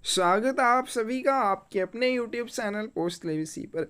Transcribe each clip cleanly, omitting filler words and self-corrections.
स्वागत है आप सभी का आपके अपने YouTube चैनल पोस्ट लेविसी पर।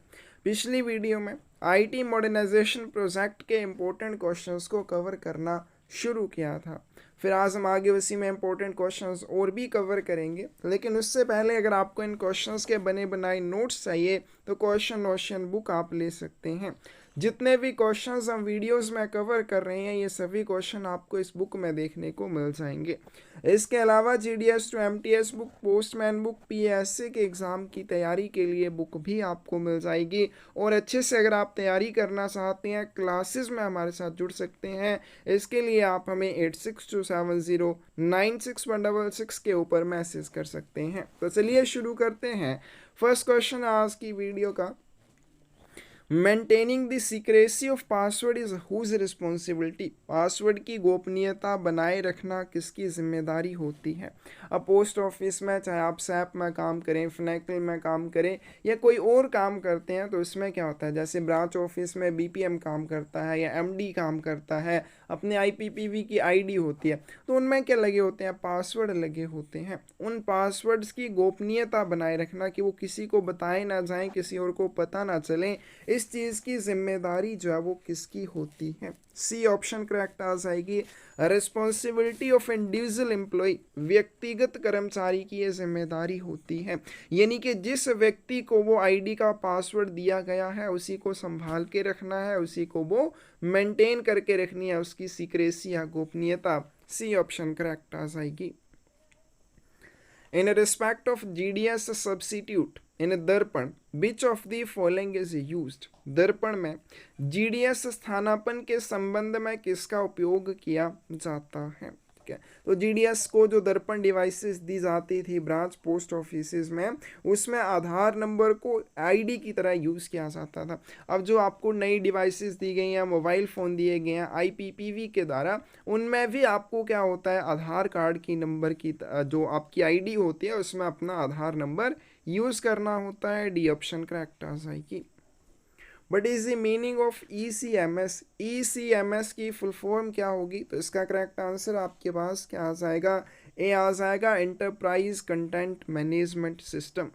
पिछली वीडियो में आईटी मॉडर्नाइजेशन प्रोजेक्ट के इम्पोर्टेंट क्वेश्चंस को कवर करना शुरू किया था। फिर आज हम आगे उसी में इम्पोर्टेंट क्वेश्चंस और भी कवर करेंगे, लेकिन उससे पहले अगर आपको इन क्वेश्चंस के बने बनाए नोट्स चाहिए तो क्वेश्चन बुक आप ले सकते हैं। जितने भी क्वेश्चंस हम वीडियोस में कवर कर रहे हैं ये सभी क्वेश्चन आपको इस बुक में देखने को मिल जाएंगे। इसके अलावा GDS to MTS book, postman book, PSC के एग्ज़ाम की तैयारी के लिए बुक भी आपको मिल जाएगी। और अच्छे से अगर आप तैयारी करना चाहते हैं क्लासेस में हमारे साथ जुड़ सकते हैं। इसके लिए आप हमें 8627096166 के ऊपर मैसेज कर सकते हैं। तो चलिए शुरू करते हैं। फर्स्ट क्वेश्चन आज की वीडियो का, maintaining the secrecy of password is whose responsibility. Password की गोपनीयता बनाए रखना किसकी जिम्मेदारी होती है। अब पोस्ट ऑफिस में चाहे आप सैप में काम करें, फिनेकल में काम करें या कोई और काम करते हैं तो इसमें क्या होता है, जैसे ब्रांच ऑफिस में बीपीएम काम करता है या एमडी काम करता है, अपने आईपीपीवी की आईडी होती है, तो उनमें क्या लगे होते हैं, पासवर्ड लगे होते हैं। उन पासवर्ड्स की गोपनीयता बनाए रखना कि वो किसी को बताए ना जाएं, किसी और को पता ना चले, इस चीज़ की जिम्मेदारी जो है वो किसकी होती है। सी ऑप्शन करेक्ट आ जाएगी। रिस्पॉन्सिबिलिटी ऑफ इंडिविजुअल एम्प्लॉय, व्यक्तिगत कर्मचारी की ये जिम्मेदारी होती है। यानी कि जिस व्यक्ति को वो आईडी का पासवर्ड दिया गया है उसी को संभाल के रखना है, उसी को वो मेंटेन करके रखनी है, उसकी सीक्रेसी या गोपनीयता। सी ऑप्शन करेक्ट आ जाएगी। In respect of GDS substitute in दर्पण, which of the following is used। दर्पण में GDS स्थानापन्न के संबंध में किसका उपयोग किया जाता है। ठीक है, तो GDS को जो दर्पण डिवाइसेस दी जाती थी ब्रांच पोस्ट ऑफिस में, उसमें आधार नंबर को आईडी की तरह यूज़ किया जाता था। अब जो आपको नई डिवाइसेस दी गई हैं, मोबाइल फ़ोन दिए गए हैं आईपीपीवी के द्वारा, उनमें भी आपको क्या होता है, आधार कार्ड की नंबर की जो आपकी आईडी होती है उसमें अपना आधार नंबर यूज़ करना होता है। डी ऑप्शन करेक्ट आ जाएगी। But is the meaning of ECMS। ECMS की फुल फॉर्म क्या होगी, तो इसका करेक्ट आंसर आपके पास क्या आ जाएगा, ए आ जाएगा, एंटरप्राइज कंटेंट मैनेजमेंट सिस्टम।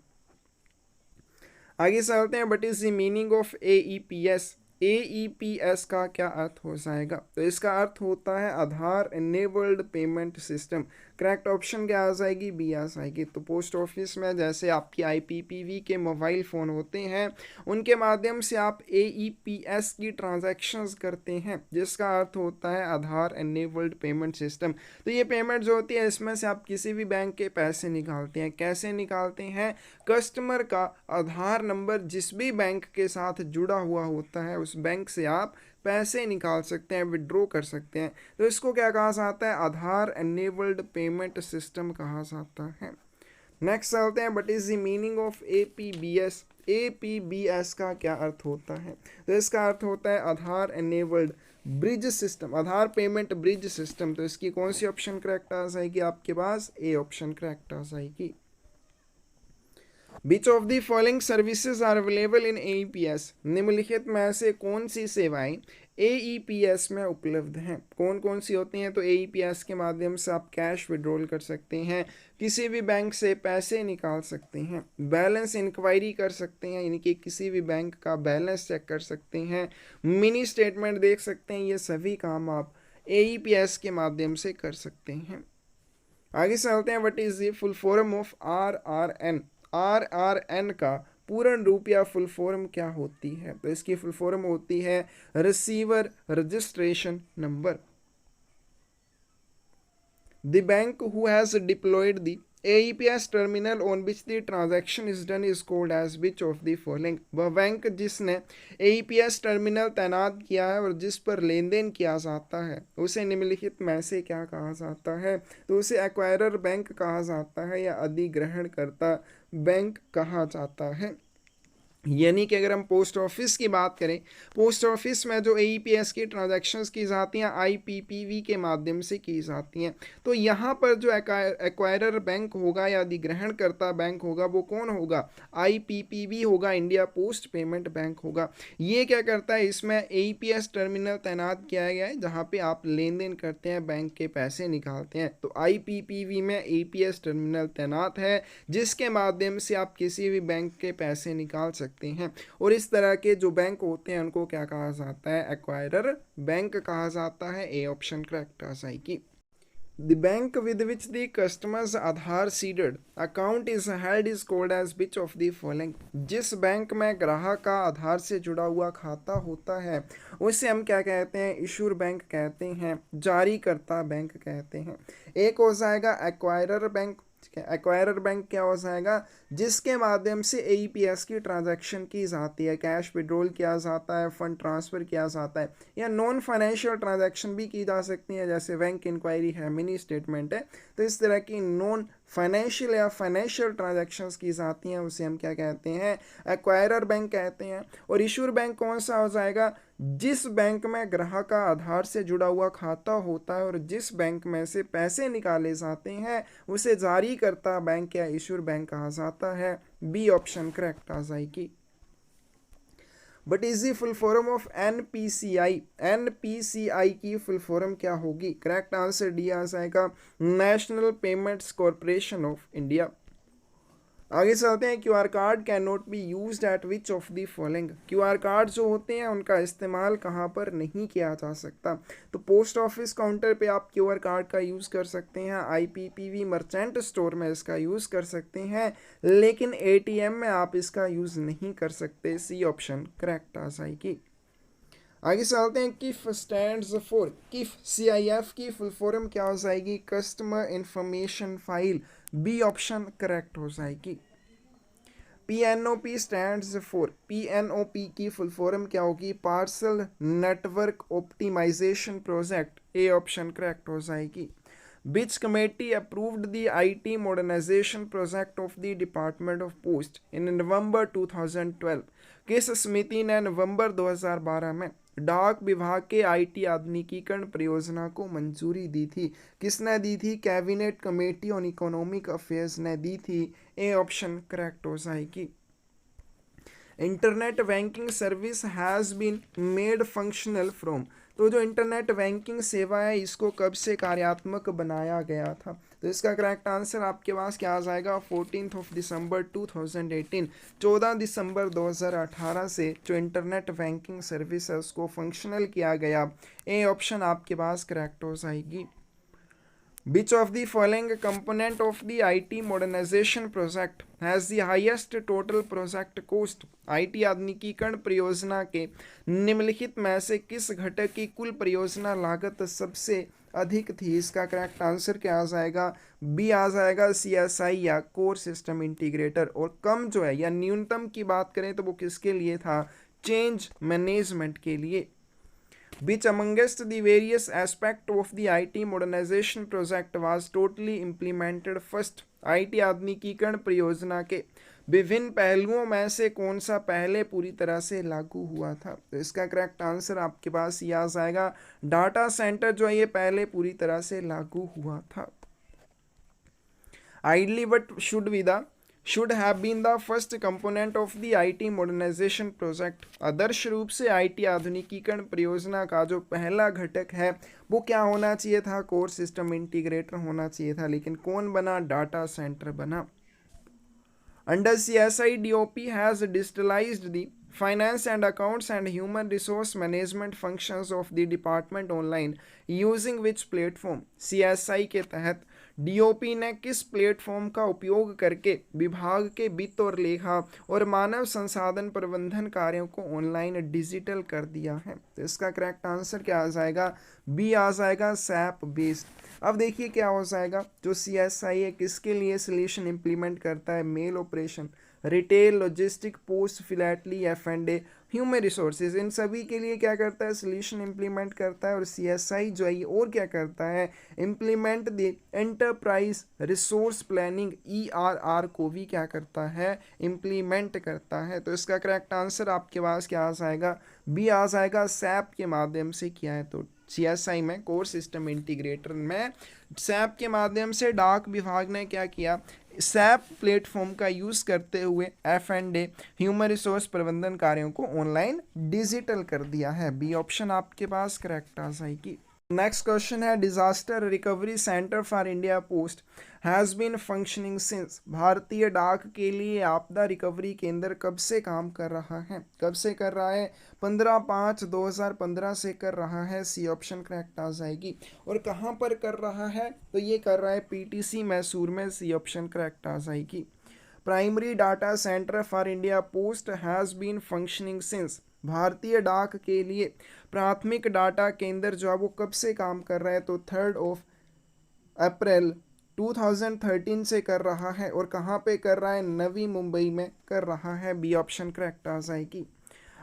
आगे चलते हैं। But is the meaning of AEPS। AEPS का क्या अर्थ हो जाएगा, तो इसका अर्थ होता है Aadhaar enabled payment system. Correct option क्या आ जाएगी, बी आ जाएगी। तो पोस्ट ऑफिस में जैसे आपकी आईपीपीवी के मोबाइल फ़ोन होते हैं, उनके माध्यम से आप AEPS की ट्रांजैक्शंस करते हैं, जिसका अर्थ होता है आधार एनेबल्ड पेमेंट सिस्टम। तो ये पेमेंट जो होती है इसमें से आप किसी भी बैंक के पैसे निकालते हैं। कैसे निकालते हैं, कस्टमर का आधार नंबर जिस भी बैंक के साथ जुड़ा हुआ होता है उस बैंक से आप पैसे निकाल सकते हैं, विड्रॉ कर सकते हैं। तो इसको क्या कहा जाता है, आधार एनेबल्ड पेमेंट सिस्टम कहा जाता है। नेक्स्ट चलते हैं। But is the meaning of APBS। APBS का क्या अर्थ होता है, तो इसका अर्थ होता है आधार एनेबल्ड ब्रिज सिस्टम, आधार पेमेंट ब्रिज सिस्टम। तो इसकी कौन सी ऑप्शन करेक्ट आ जाएगी आपके पास, ए ऑप्शन करेक्ट आ जाएगी। Which of the following services are available in AEPS। निम्नलिखित में से कौन सी सेवाएं AEPS में उपलब्ध हैं। कौन कौन सी होती हैं, तो AEPS के माध्यम से आप कैश विड्रॉल कर सकते हैं, किसी भी बैंक से पैसे निकाल सकते हैं, बैलेंस इंक्वायरी कर सकते हैं, यानी कि किसी भी बैंक का बैलेंस चेक कर सकते हैं, मिनी स्टेटमेंट देख सकते हैं। ये सभी काम आप AEPS के माध्यम से कर सकते हैं। आगे चलते हैं। What is the full form of RRN। RRN का पूर्ण रूप या फुल फॉर्म क्या होती है, तो इसकी फुल फॉर्म होती है receiver registration number. The bank who has deployed the AEPS terminal on which the transaction is done is called as which of the following. वह बैंक जिसने AEPS टर्मिनल तैनात किया है और जिस पर लेन देन किया जाता है उसे निम्नलिखित में से क्या कहा जाता है, तो उसे एक्वायरर बैंक कहा जाता है या अधिग्रहणकर्ता बैंक कहा जाता है। यानी कि अगर हम पोस्ट ऑफिस की बात करें, पोस्ट ऑफिस में जो एईपीएस की ट्रांजैक्शंस की जाती हैं आईपीपीवी के माध्यम से की जाती हैं। तो यहाँ पर जो एक्वायरर बैंक होगा या अधिग्रहणकर्ता बैंक होगा वो कौन होगा, आईपीपीवी होगा, इंडिया पोस्ट पेमेंट बैंक होगा। ये क्या करता है, इसमें एईपीएस टर्मिनल तैनात किया गया है जहाँ पे आप लेन देन करते हैं, बैंक के पैसे निकालते हैं। तो आईपीपीवी में एईपीएस टर्मिनल तैनात है जिसके माध्यम से आप किसी भी बैंक के पैसे निकाल सकते हैं। और इस तरह के जो बैंक होते हैं उनको क्या कहा जाता है, एक्वायरर बैंक कहा जाता है। ए ऑप्शन करेक्ट आ जाएगी। The bank with which the customer's Aadhaar seeded account is held is called as which of the following? जिस बैंक में ग्राहक का आधार से जुड़ा हुआ खाता होता है उसे हम क्या कहते हैं, इशूर बैंक कहते हैं, जारीकर्ता बैंक कहते हैं। एक हो जाएगा एक्वायरर बैंक। एक्वायरर बैंक क्या हो जाएगा, जिसके माध्यम से एईपीएस की ट्रांजैक्शन की जाती है, कैश विड्रॉल किया जाता है, फंड ट्रांसफ़र किया जाता है, या नॉन फाइनेंशियल ट्रांजैक्शन भी की जा सकती है, जैसे बैंक इंक्वायरी है, मिनी स्टेटमेंट है। तो इस तरह की नॉन फाइनेंशियल या फाइनेंशियल ट्रांजैक्शंस की जाती हैं उसे हम क्या कहते हैं, एक्वायरर बैंक कहते हैं। और इशूर बैंक कौन सा हो जाएगा, जिस बैंक में ग्राहक का आधार से जुड़ा हुआ खाता होता है और जिस बैंक में से पैसे निकाले जाते हैं उसे जारी करता बैंक या इशूर बैंक कहा जाता है। बी ऑप्शन करेक्ट आ जाएगी। But is the full form of NPCI, NPCI की फुल फॉर्म क्या होगी, करेक्ट आंसर डी आ जाएगा, national payments corporation of India. आगे चलते हैं, Q R card can not be use eight which of the following. Q R card जो होते हैं उनका इस्तेमाल कहाँ पर नहीं किया जा सकता। तो पोस्ट ऑफिस काउंटर पे आप क्यू आर कार्ड का यूज़ कर सकते हैं, आईपीपीवी मर्चेंट स्टोर में इसका यूज़ कर सकते हैं, लेकिन एटीएम में आप इसका यूज़ नहीं कर सकते। सी ऑप्शन करेक्ट आ जाएगी। आगे चलते हैं, CIF stands for, CIF CIF की फुल फॉर्म क्या हो जाएगी, customer information file. B option correct हो जाएगी। PNOP स्टैंड्स फॉर, PNOP की फुल फॉर्म क्या होगी, parcel network optimisation project. A option correct हो जाएगी। Which committee approved the IT modernization project of the Department of Post in November 2012? किस समिति ने नवंबर 2012 में डाक विभाग के IT आधुनिकीकरण परियोजना को मंजूरी दी थी? किसने दी थी, cabinet committee on economic affairs ने दी थी। ए ऑप्शन करेक्ट हो जाएगी। Internet banking service has been made functional from, तो जो इंटरनेट बैंकिंग सेवा है इसको कब से कार्यात्मक बनाया गया था। तो इसका करेक्ट आंसर आपके पास क्या आ जाएगा, 14 दिसंबर 2018, 14 दिसंबर 2018 से जो इंटरनेट बैंकिंग सर्विस है उसको फंक्शनल किया गया। ए ऑप्शन आपके पास करेक्ट हो जाएगी। Which of the following component of the IT modernization project has the highest total project cost? IT आधुनिकीकरण परियोजना के निम्नलिखित में से किस घटक की कुल परियोजना लागत सबसे अधिक थी? इसका करेक्ट आंसर क्या आ जाएगा, बी आ जाएगा, CSI या कोर सिस्टम इंटीग्रेटर। और कम जो है या न्यूनतम की बात करें तो वो किसके लिए था, चेंज मैनेजमेंट के लिए। Which amongst the various aspect of the IT modernization project was totally implemented first? IT आधुनिकीकरण परियोजना के विभिन्न पहलुओं में से कौन सा पहले पूरी तरह से लागू हुआ था? तो इसका करेक्ट आंसर आपके पास ये आ जाएगा, डाटा सेंटर जो है ये पहले पूरी तरह से लागू हुआ था। Ideally what should have been the first component of the IT modernization project? आदर्श रूप से IT आधुनिकीकरण परियोजना का जो पहला घटक है वो क्या होना चाहिए था, कोर सिस्टम इंटीग्रेटर होना चाहिए था, लेकिन कौन बना, डाटा सेंटर बना। Under CSI, DOP has digitalized the finance and accounts and human resource management functions of the department online using which platform? CSI के तहत DOP ने किस प्लेटफॉर्म का उपयोग करके विभाग के वित्त और लेखा और मानव संसाधन प्रबंधन कार्यों को ऑनलाइन डिजिटल कर दिया है? तो इसका करेक्ट आंसर क्या आ जाएगा, बी आ जाएगा, SAP बेस्ड। अब देखिए क्या हो जाएगा, जो CSI है किसके लिए सोल्यूशन इम्प्लीमेंट करता है, mail operation, retail, logistic, post philately, F&A, human resources, इन सभी के लिए क्या करता है, सोल्यूशन इम्प्लीमेंट करता है। और CSI जो है ये और क्या करता है, implement the enterprise resource planning ERR को भी क्या करता है, इम्प्लीमेंट करता है। तो इसका करेक्ट आंसर आपके पास क्या आ जाएगा, बी आ जाएगा, सैप के माध्यम से किया है। तो CSI में कोर सिस्टम इंटीग्रेटर में सैप के माध्यम से डाक विभाग ने क्या किया, सैप प्लेटफॉर्म का यूज़ करते हुए F&A ह्यूमन रिसोर्स प्रबंधन कार्यों को ऑनलाइन डिजिटल कर दिया है। बी ऑप्शन आपके पास करेक्ट आ जाएगी। नेक्स्ट क्वेश्चन है, disaster recovery centre for India post has been functioning since, भारतीय डाक के लिए आपदा रिकवरी केंद्र कब से काम कर रहा है, कब से कर रहा है, 15/5/2015 से कर रहा है। सी ऑप्शन करेक्ट आ जाएगी। और कहाँ पर कर रहा है, तो ये कर रहा है PTC मैसूर में। सी ऑप्शन करेक्ट आ जाएगी। Primary data centre for India post has been functioning since, भारतीय डाक के लिए प्राथमिक डाटा केंद्र जो है वो कब से काम कर रहा है, तो 3 अप्रैल 2013 से कर रहा है। और कहाँ पे कर रहा है, नवी मुंबई में कर रहा है। बी ऑप्शन करेक्ट आ जाएगी।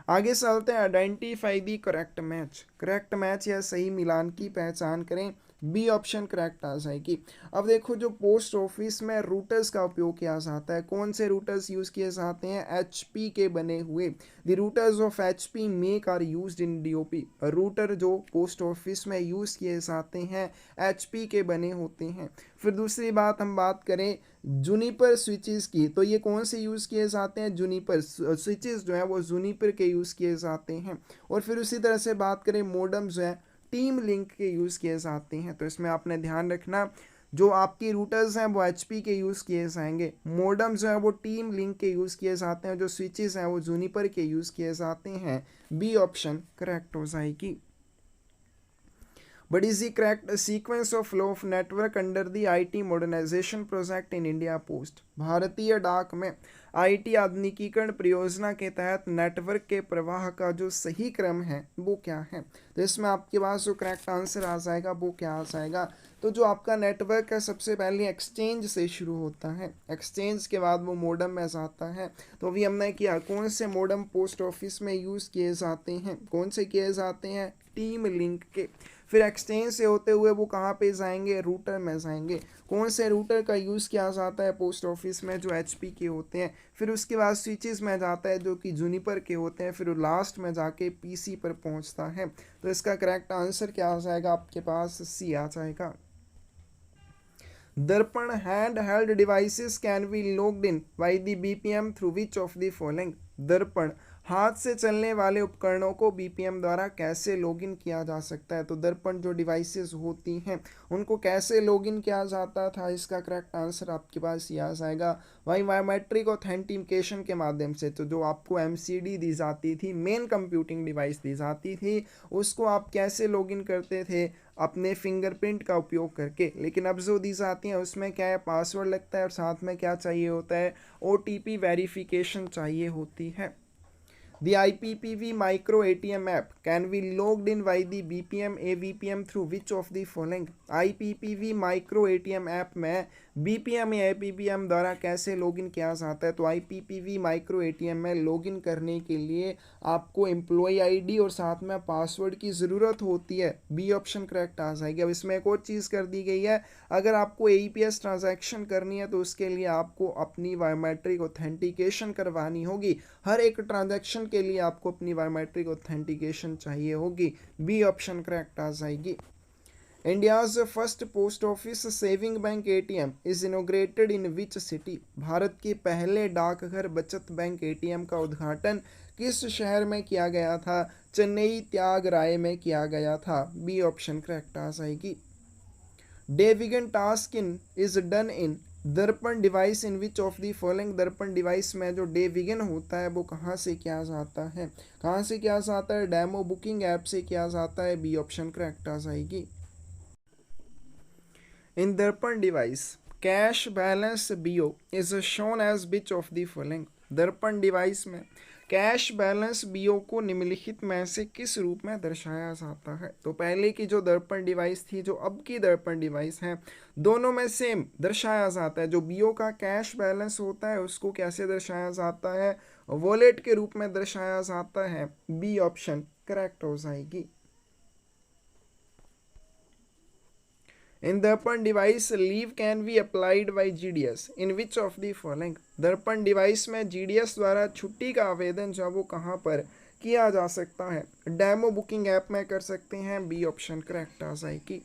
आगे चलते हैं, identify the correct match, correct match या सही मिलान की पहचान करें। बी ऑप्शन करेक्ट आ जाएगी। अब देखो, जो पोस्ट ऑफिस में रूटर्स का उपयोग किया जाता है, कौन से रूटर्स यूज़ किए जाते हैं, HP के बने हुए। The routers of HP make our used in DOP, router जो पोस्ट ऑफिस में यूज़ किए जाते हैं HP के बने होते हैं। फिर दूसरी बात हम बात करें जूनिपर स्विचेस की, तो ये कौन से यूज़ किए जाते हैं, जूनिपर स्विचेस जो है वो जूनिपर के यूज़ किए जाते हैं। और फिर उसी तरह से बात करें मोडम जो है टीम लिंक के यूज़ किए जाते हैं। तो इसमें आपने ध्यान रखना, जो आपकी रूटर्स हैं वो HP के यूज़ किए जाएंगे, मोडम जो है वो टीम लिंक के यूज़ किए जाते हैं, जो स्विचेस हैं वो जूनिपर के यूज़ किए जाते हैं। बी ऑप्शन करेक्ट हो जाएगी। What is the correct sequence of flow of network under the IT modernization project in India Post? भारतीय डाक में IT आधुनिकीकरण परियोजना के तहत नेटवर्क के प्रवाह का जो सही क्रम है वो क्या है। तो इसमें आपके पास जो करेक्ट आंसर आ जाएगा वो क्या आ जाएगा, तो जो आपका नेटवर्क है सबसे पहले एक्सचेंज से शुरू होता है, एक्सचेंज के बाद वो मोडम में जाता है। तो अभी हमने किया, कौन से मोडम पोस्ट ऑफिस में यूज़ किए जाते हैं, कौन से किए जाते हैं, टीम लिंक के। फिर एक्सचेंज से होते हुए वो कहाँ पे जाएंगे, रूटर में जाएंगे। कौन से रूटर का यूज़ किया जाता है पोस्ट ऑफिस में, जो HP के होते हैं। फिर उसके बाद स्विचेस में जाता है जो कि जूनिपर के होते हैं। फिर लास्ट में जाके PC पर पहुंचता है। तो इसका करेक्ट आंसर क्या आ जाएगा आपके पास, C आ जाएगा। दर्पण hand held devices can be logged in by the BPM through which of the following, दर्पण हाथ से चलने वाले उपकरणों को BPM द्वारा कैसे लॉगिन किया जा सकता है। तो दर्पण जो डिवाइसेस होती हैं उनको कैसे लॉगिन किया जाता था, इसका करेक्ट आंसर आपके पास ये आ जाएगा, वही बायोमेट्रिक ऑथेंटिकेशन के माध्यम से। तो जो आपको MCD दी जाती थी, मेन कंप्यूटिंग डिवाइस दी जाती थी, उसको आप कैसे लॉगिन करते थे, अपने फिंगरप्रिंट का उपयोग करके। लेकिन अब जो दी जाती हैं उसमें क्या है, पासवर्ड लगता है और साथ में क्या चाहिए होता है, OTP वेरिफिकेशन चाहिए होती है। The IPPV micro ATM app can be logged in by the BPM AVPM through which of the following, IPPV micro ATM app में BPM या APPM द्वारा कैसे लॉगिन किया जाता है। तो IPPV माइक्रो ATM में लॉगिन करने के लिए आपको एम्प्लॉय ID और साथ में पासवर्ड की ज़रूरत होती है। बी ऑप्शन करेक्ट आ जाएगी। अब इसमें एक और चीज़ कर दी गई है, अगर आपको AEPS ट्रांजैक्शन करनी है तो उसके लिए आपको अपनी बायोमेट्रिक ऑथेंटिकेशन करवानी होगी। हर एक ट्रांजैक्शन के लिए आपको अपनी बायोमेट्रिक ऑथेंटिकेशन चाहिए होगी। बी ऑप्शन करेक्ट आ जाएगी। India's first post office saving bank ATM is inaugurated in which city, Bharat के पहले डाकघर बचत बैंक ATM का उद्घाटन किस शहर में किया गया था। चेन्नई त्यागराय में किया गया था। बी ऑप्शन करेक्ट आ जाएगी। डेविगन task in is done in Darpan device in which of the following, Darpan device में जो डेविगन होता है वो कहाँ से किया जाता है, कहाँ से किया जाता है, डेमो बुकिंग ऐप से किया जाता है। बी ऑप्शन करेक्ट आ जाएगी। In Darpan device cash balance BO is shown as which of the following. Darpan device में कैश बैलेंस BO को निम्नलिखित में से किस रूप में दर्शाया जाता है। तो पहले की जो दर्पण डिवाइस थी, जो अब की दर्पण डिवाइस है, दोनों में सेम दर्शाया जाता है। जो BO का कैश बैलेंस होता है उसको कैसे दर्शाया जाता है, वॉलेट के रूप में दर्शाया जाता है। बी ऑप्शन करेक्ट हो जाएगी। In दर्पण device leave can be applied by GDS in which of the following. Darpan device में GDS द्वारा छुट्टी का आवेदन जो वो कहाँ पर किया जा सकता है। डेमो बुकिंग ऐप में कर सकते हैं। बी ऑप्शन करेक्ट आ जाएगी।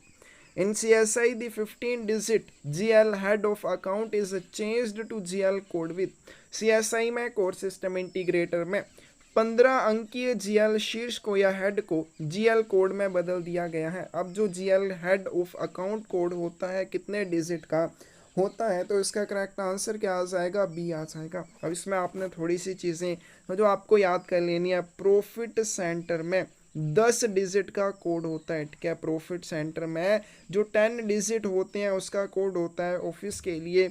In CSI the 15-digit GL head of account is changed to GL code with। CSI में कोर सिस्टम इंटीग्रेटर में 15 अंकीय GL शीर्ष को या हेड को GL कोड में बदल दिया गया है। अब जो GL head of account code होता है कितने डिजिट का होता है, तो इसका करेक्ट आंसर क्या आ जाएगा, बी आ जाएगा। अब इसमें आपने थोड़ी सी चीज़ें जो आपको याद कर लेनी है। प्रॉफिट सेंटर में 10 डिजिट का कोड होता है, ठीक है। प्रॉफिट सेंटर में जो 10 डिजिट होते हैं उसका कोड होता है ऑफिस के लिए।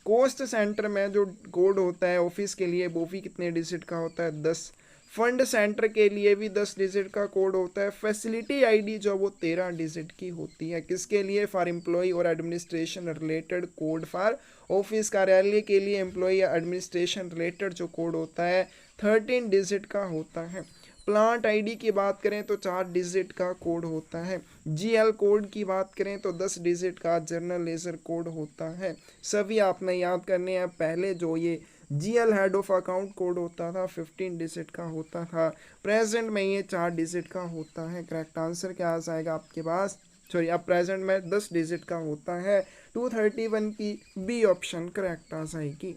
कोस्ट सेंटर में जो कोड होता है ऑफिस के लिए वो भी कितने डिजिट का होता है, 10। फंड सेंटर के लिए भी 10 डिजिट का कोड होता है। फैसिलिटी आईडी जो वो 13 डिजिट की होती है। किसके लिए, फॉर एम्प्लॉय और administration related code for office. कार्यालय के लिए एम्प्लॉय या एडमिनिस्ट्रेशन रिलेटेड जो कोड होता है 13 डिजिट का होता है। प्लांट आईडी की बात करें तो 4 डिजिट का कोड होता है। GL कोड की बात करें तो 10 डिजिट का जर्नल लेजर कोड होता है। सभी आपने याद करने हैं। पहले जो ये GL head of account code होता था 15 डिजिट का होता था, प्रेजेंट में ये 4 डिजिट का होता है। करेक्ट आंसर क्या आ जाएगा आपके पास, सॉरी अब प्रेजेंट में 10 डिजिट का होता है। 231 की बी ऑप्शन करेक्ट आ जाएगी।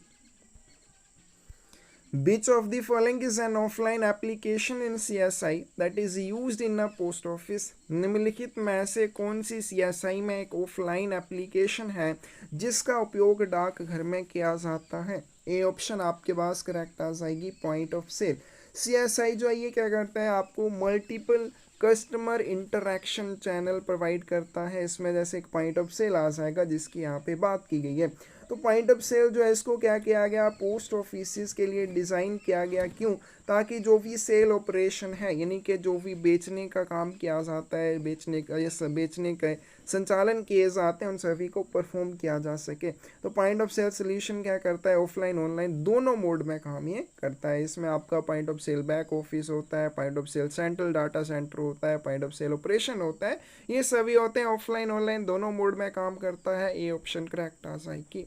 Which of the following is an offline application in CSI that is used in a post office। निम्नलिखित में से कौन सी CSI में एक ऑफलाइन एप्लीकेशन है जिसका उपयोग डाकघर में किया जाता है। ए ऑप्शन आपके पास करेक्ट आ जाएगी, पॉइंट ऑफ सेल। CSI जो है ये क्या करता है, आपको multiple customer interaction channel provide करता है। इसमें जैसे एक पॉइंट ऑफ सेल आ जाएगा जिसकी यहाँ पे बात की गई है। तो पॉइंट ऑफ सेल जो है इसको क्या किया गया, पोस्ट ऑफिस के लिए डिज़ाइन किया गया। क्यों, ताकि जो भी सेल ऑपरेशन है, यानी कि जो भी बेचने का काम किया जाता है, बेचने का संचालन किए जाते हैं, उन सभी को परफॉर्म किया जा सके। तो पॉइंट ऑफ सेल सोल्यूशन क्या करता है, ऑफलाइन ऑनलाइन दोनों मोड में काम ये करता है। इसमें आपका point of sale back office होता है, point of sale central data centre होता है, पॉइंट ऑफ सेल ऑपरेशन होता है, ये सभी होते हैं ऑफलाइन ऑनलाइन दोनों मोड में काम करता है। ए ऑप्शन करेक्ट आ जाएगी।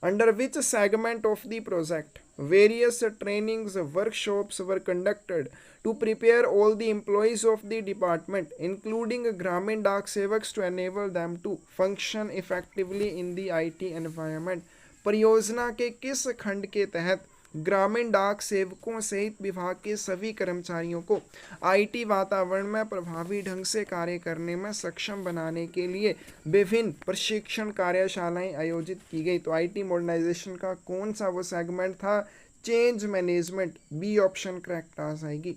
Under which segment of the project various trainings workshops were conducted to prepare all the employees of the department including Gramin Dak Sevaks to enable them to function effectively in the IT environment। परियोजना के किस खंड के तहत ग्रामीण डाक सेवकों सहित विभाग के सभी कर्मचारियों को IT वातावरण में प्रभावी ढंग से कार्य करने में सक्षम बनाने के लिए विभिन्न प्रशिक्षण कार्यशालाएं आयोजित की गई। तो IT मॉडर्नाइजेशन का कौन सा वो सेगमेंट था, change management. B option correct आ जाएगी।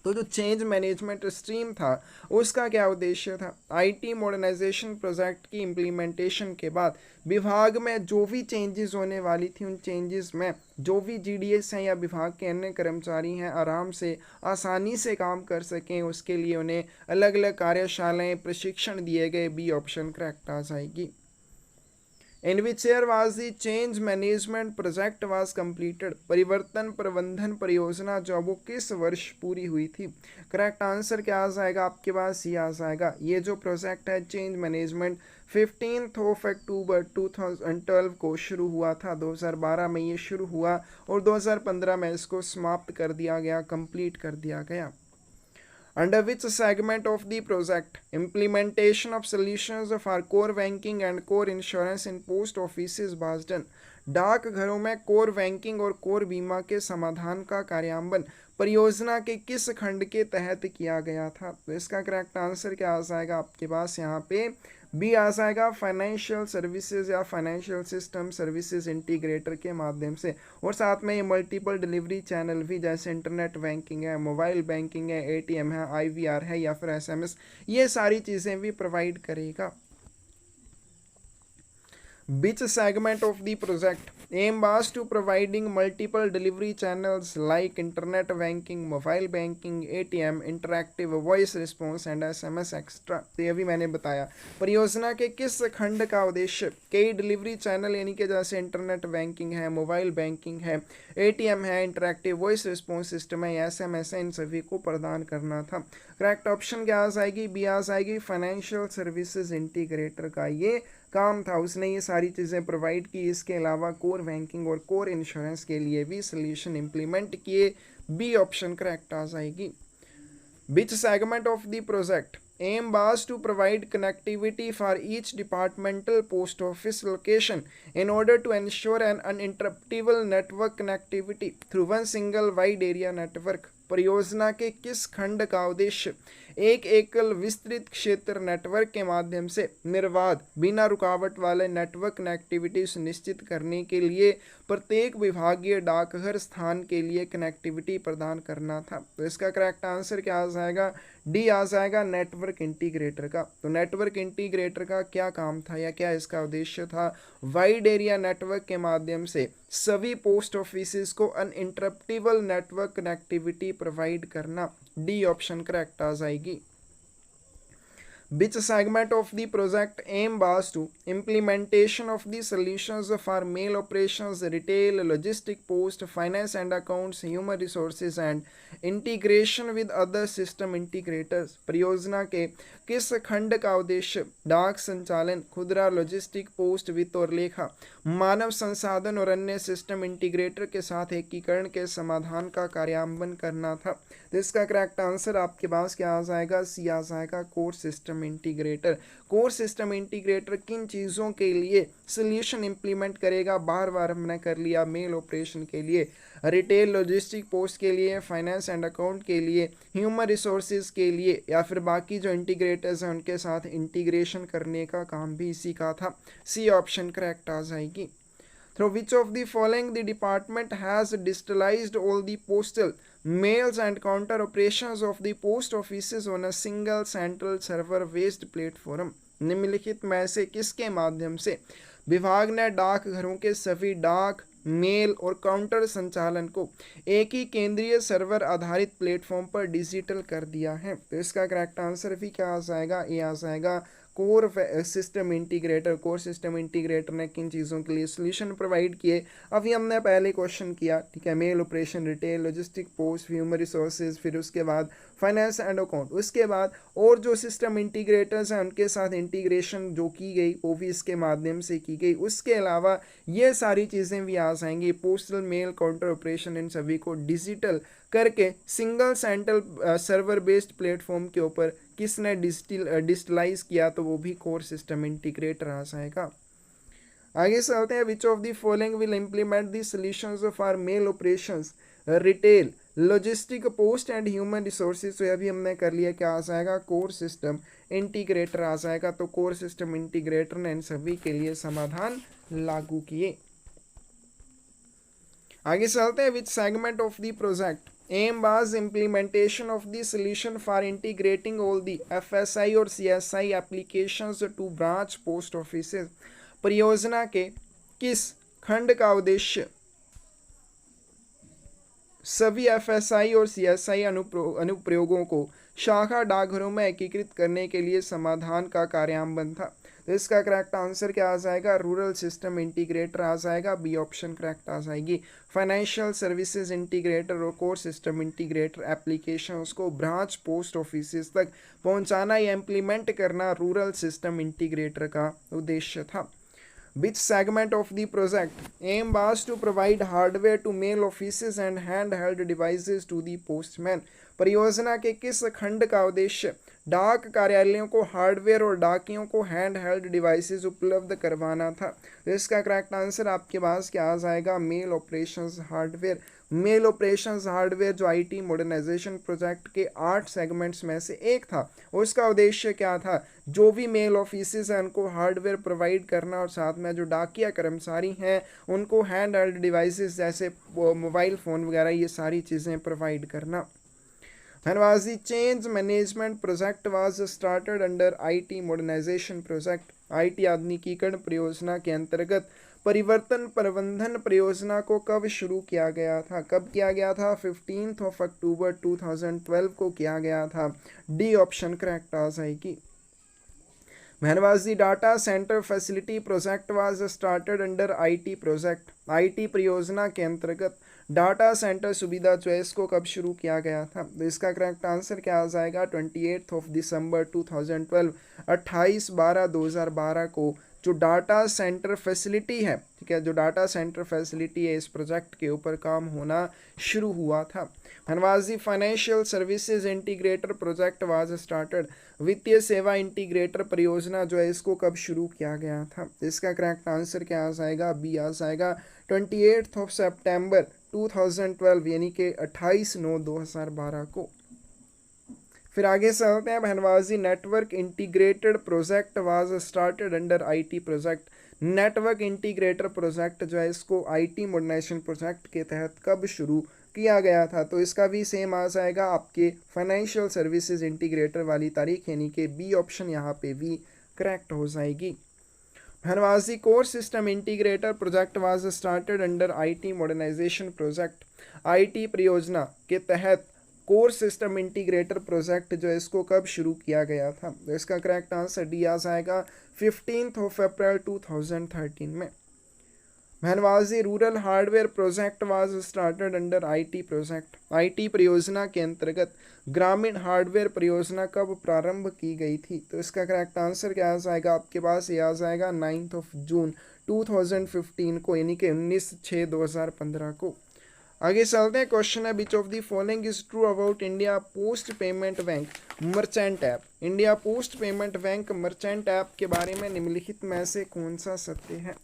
तो जो चेंज मैनेजमेंट स्ट्रीम था उसका क्या उद्देश्य था, IT मॉडर्नाइजेशन प्रोजेक्ट की इम्प्लीमेंटेशन के बाद विभाग में जो भी चेंजेस होने वाली थी उन चेंजेस में जो भी GDS हैं या विभाग के अन्य कर्मचारी हैं आराम से आसानी से काम कर सकें, उसके लिए उन्हें अलग अलग कार्यशालाएं प्रशिक्षण दिए गए। बी ऑप्शन करेक्ट आ जाएगी। In which year was the change management project was completed। परिवर्तन प्रबंधन परियोजना जो वो किस वर्ष पूरी हुई थी। करेक्ट आंसर क्या आ जाएगा आपके पास, ये आ जाएगा। ये जो प्रोजेक्ट है चेंज मैनेजमेंट 15 अक्टूबर 2012 को शुरू हुआ था। 2012 में ये शुरू हुआ और 2015 में इसको समाप्त कर दिया गया, कंप्लीट कर दिया गया। Under which segment of the project implementation of solutions for core banking and core insurance in post offices was done। डाक घरों में कोर बैंकिंग और कोर बीमा के समाधान का कार्यान्वयन परियोजना के किस खंड के तहत किया गया था। तो इसका करेक्ट आंसर क्या आ जाएगा आपके पास, यहाँ पे बी आ जाएगा, फाइनेंशियल सर्विसेज या फाइनेंशियल सिस्टम सर्विसेज इंटीग्रेटर के माध्यम से। और साथ में ये मल्टीपल डिलीवरी चैनल भी, जैसे इंटरनेट बैंकिंग है, मोबाइल बैंकिंग है, ATM है, IVR है या फिर SMS, ये सारी चीज़ें भी प्रोवाइड करेगा। Which segment of the project aim was to providing multiple delivery channels like internet banking, mobile banking, ATM, interactive voice response and SMS extra. तो ये भी मैंने बताया। परियोजना के किस खंड का उद्देश्य कई डिलीवरी चैनल यानी कि जैसे इंटरनेट बैंकिंग है, मोबाइल बैंकिंग है, ATM है, इंटरैक्टिव वॉइस रिस्पॉन्स सिस्टम है, SMS है, इन सभी को प्रदान करना था। करेक्ट ऑप्शन क्या आ जाएगी? बी आ जाएगी, फाइनेंशियल सर्विसेज इंटीग्रेटर का ये काम था, उसने ये सारी चीज़ें प्रोवाइड की। इसके अलावा कोर बैंकिंग और कोर इंश्योरेंस के लिए भी सोल्यूशन इम्प्लीमेंट किए। बी ऑप्शन करेक्ट आ जाएगी। Which segment of the project aim was to provide connectivity for each departmental post office location in order to ensure an uninterruptible network connectivity through one single wide area network? परियोजना के किस खंड का उद्देश्य एक एकल विस्तृत क्षेत्र नेटवर्क के माध्यम से निर्बाध बिना रुकावट वाले नेटवर्क कनेक्टिविटी सुनिश्चित करने के लिए प्रत्येक विभागीय डाकघर स्थान के लिए कनेक्टिविटी प्रदान करना था। तो इसका करेक्ट आंसर क्या आ जाएगा? डी आ जाएगा, नेटवर्क इंटीग्रेटर का। तो नेटवर्क इंटीग्रेटर का क्या काम था या क्या इसका उद्देश्य था? वाइड एरिया नेटवर्क के माध्यम से सभी पोस्ट ऑफिसेस को अनइंटरप्टिबल नेटवर्क कनेक्टिविटी प्रोवाइड करना। डी ऑप्शन करेक्ट आ जाएगी। Which segment of the project aim was to implementation of the solutions for mail operations, retail, logistic, post, finance and accounts, human resources and integration with other system integrators? परियोजना के किस खंड का उद्देश्य डाक संचालन, खुदरा, लॉजिस्टिक, पोस्ट, वित्त और लेखा, मानव संसाधन और अन्य सिस्टम इंटीग्रेटर के साथ एकीकरण के समाधान का कार्यान्वयन करना था? तो इसका करेक्ट आंसर आपके पास क्या आ जाएगा? सी आ जाएगा, core system integrator. Core system integrator किन चीज़ों के लिए सोल्यूशन इंप्लीमेंट करेगा? बार बार हमने कर लिया, मेल ऑपरेशन के लिए, रिटेल, लॉजिस्टिक, पोस्ट के लिए, फाइनेंस एंड अकाउंट के लिए, ह्यूमन रिसोर्सेज के लिए, या फिर बाकी जो इंटीग्रेटर्स हैं उनके साथ इंटीग्रेशन करने का काम भी इसी का था। सी ऑप्शन करेक्ट आ जाएगी। Through which of the following the department has digitalized all the postal mails and counter operations of the post offices on a single central server based platform? निम्नलिखित में से किसके माध्यम से विभाग ने डाकघरों के सभी डाक, मेल और काउंटर संचालन को एक ही केंद्रीय सर्वर आधारित प्लेटफॉर्म पर डिजिटल कर दिया है? तो इसका करेक्ट आंसर भी क्या आ जाएगा? ए आ जाएगा, core system integrator. Core system integrator ने किन चीज़ों के लिए सोल्यूशन प्रोवाइड किए? अभी हमने पहले क्वेश्चन किया, ठीक है, mail operation, retail, logistic, post, human resources, फिर उसके बाद फाइनेंस एंड अकाउंट, उसके बाद और जो सिस्टम इंटीग्रेटर्स हैं उनके साथ इंटीग्रेशन जो की गई वो भी इसके माध्यम से की गई। उसके अलावा ये सारी चीज़ें भी आ जाएंगी, पोस्टल, मेल, काउंटर ऑपरेशन, इन सभी को डिजिटल करके single central server based platform के ऊपर किसने डिजिटलाइज किया? तो वो भी कोर सिस्टम इंटीग्रेटर आ जाएगा। आगे चलते हैं। विच of the following will implement the solutions for male operations, retail, logistic, post and human resources? तो यह भी हमने कर लिया, क्या आ जाएगा? कोर सिस्टम इंटीग्रेटर आ जाएगा। तो कोर सिस्टम इंटीग्रेटर ने इन सभी के लिए समाधान लागू किए। आगे चलते हैं। विच segment of the project aim was implementation of the solution for integrating all the FSI और CSI applications to branch post offices? परियोजना के किस खंड का उद्देश्य सभी FSI और CSI अनुप्रयोगों को शाखा डाकघरों में एकीकृत करने के लिए समाधान का कार्यान्वयन था? तो इसका करेक्ट आंसर क्या आ जाएगा? रूरल सिस्टम इंटीग्रेटर आ जाएगा। बी ऑप्शन करेक्ट आ जाएगी। फाइनेंशियल सर्विसेज इंटीग्रेटर और कोर सिस्टम इंटीग्रेटर एप्लीकेशंस को ब्रांच पोस्ट ऑफिसेज तक पहुंचाना या इम्प्लीमेंट करना रूरल सिस्टम इंटीग्रेटर का उद्देश्य था। Which segment of the project aim was to provide hardware to mail offices and handheld devices to the postman? परियोजना के किस खंड का उद्देश्य डाक कार्यालयों को हार्डवेयर और डाकियों को हैंड हेल्ड डिवाइसेस उपलब्ध करवाना था? तो इसका करेक्ट आंसर आपके पास क्या आ जाएगा? Mail operations hardware. Mail operations hardware जो आईटी मॉडर्नाइजेशन प्रोजेक्ट के 8 सेगमेंट्स में से एक था, उसका उद्देश्य क्या था? जो भी मेल ऑफिसेज हैं उनको हार्डवेयर प्रोवाइड करना और साथ में जो डाकिया कर्मचारी हैं उनको हैंड हेल्ड डिवाइसेस जैसे मोबाइल फ़ोन वगैरह ये सारी चीज़ें प्रोवाइड करना। When was the change management project was started under IT modernization project? IT आधुनिकीकरण परियोजना के अंतर्गत परिवर्तन प्रबंधन परियोजना को कब शुरू किया गया था? कब किया गया था? 15 अक्टूबर 2012 को किया गया था। डी ऑप्शन करेक्ट आ जाएगी। When was the data center facility project was started under IT project? IT परियोजना के अंतर्गत डाटा सेंटर सुविधा चॉइस को कब शुरू किया गया था? तो इसका करेक्ट आंसर क्या आ जाएगा? 28 दिसंबर 2012, 28/12/2012 को जो डाटा सेंटर फैसिलिटी है, ठीक है, जो डाटा सेंटर फैसिलिटी है, इस प्रोजेक्ट के ऊपर काम होना शुरू हुआ था। When was the financial services integrator project was started? वित्तीय सेवा इंटीग्रेटर परियोजना जो है इसको कब शुरू किया गया था? इसका करेक्ट आंसर क्या आ जाएगा? बी आ जाएगा 28 सितंबर 2012 यानी कि 28/9/2012 को। फिर आगे चलते हैं। When was the network integrated project was started under IT project? Network integrator project जो है इसको IT मॉडर्नाइजेशन प्रोजेक्ट के तहत कब शुरू किया गया था? तो इसका भी सेम आ जाएगा आपके फाइनेंशियल सर्विसेज इंटीग्रेटर वाली तारीख यानी कि बी ऑप्शन यहाँ पे भी करेक्ट हो जाएगी। When was the core system integrator project was started under IT modernization project? IT परियोजना के तहत कोर सिस्टम इंटीग्रेटर प्रोजेक्ट जो है इसको कब शुरू किया गया था? तो इसका करेक्ट आंसर डी आ जाएगा 15 अप्रैल 2013 में। When was the rural hardware project was started under IT project? IT परियोजना के अंतर्गत ग्रामीण हार्डवेयर परियोजना कब प्रारंभ की गई थी? तो इसका करेक्ट आंसर क्या आ जाएगा आपके पास? ये आ जाएगा 9 जून 2015 को यानी कि 19/6/2015 को। आगे चलते हैं। क्वेश्चन है विच of the following is true about India post payment bank merchant app? India post payment bank merchant app के बारे में निम्नलिखित में से कौन सा सत्य है?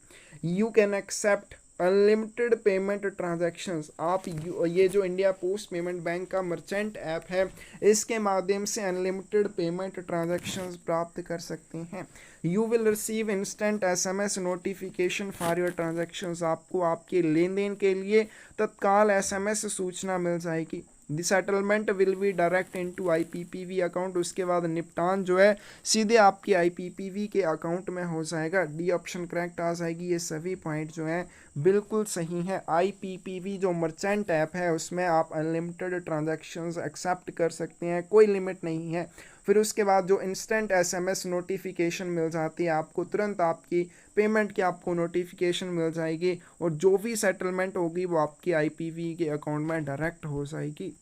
You can accept unlimited payment transactions. आप ये जो इंडिया पोस्ट पेमेंट बैंक का मर्चेंट ऐप है इसके माध्यम से अनलिमिटेड पेमेंट ट्रांजैक्शंस प्राप्त कर सकते हैं। You will receive instant SMS notification for your transactions. आपको आपके लेन देन के लिए तत्काल SMS सूचना मिल जाएगी। The settlement will be direct into IPPV account. उसके बाद निपटान जो है सीधे आपके IPPV के अकाउंट में हो जाएगा। डी ऑप्शन करेक्ट आ जाएगी। ये सभी पॉइंट जो हैं बिल्कुल सही हैं। IPPV जो मर्चेंट ऐप है उसमें आप अनलिमिटेड ट्रांजैक्शंस एक्सेप्ट कर सकते हैं, कोई लिमिट नहीं है। फिर उसके बाद जो इंस्टेंट SMS नोटिफिकेशन मिल जाती है आपको, तुरंत आपकी पेमेंट की आपको नोटिफिकेशन मिल जाएगी और जो भी सेटलमेंट होगी वो आपकी IPV के अकाउंट में डायरेक्ट हो जाएगी।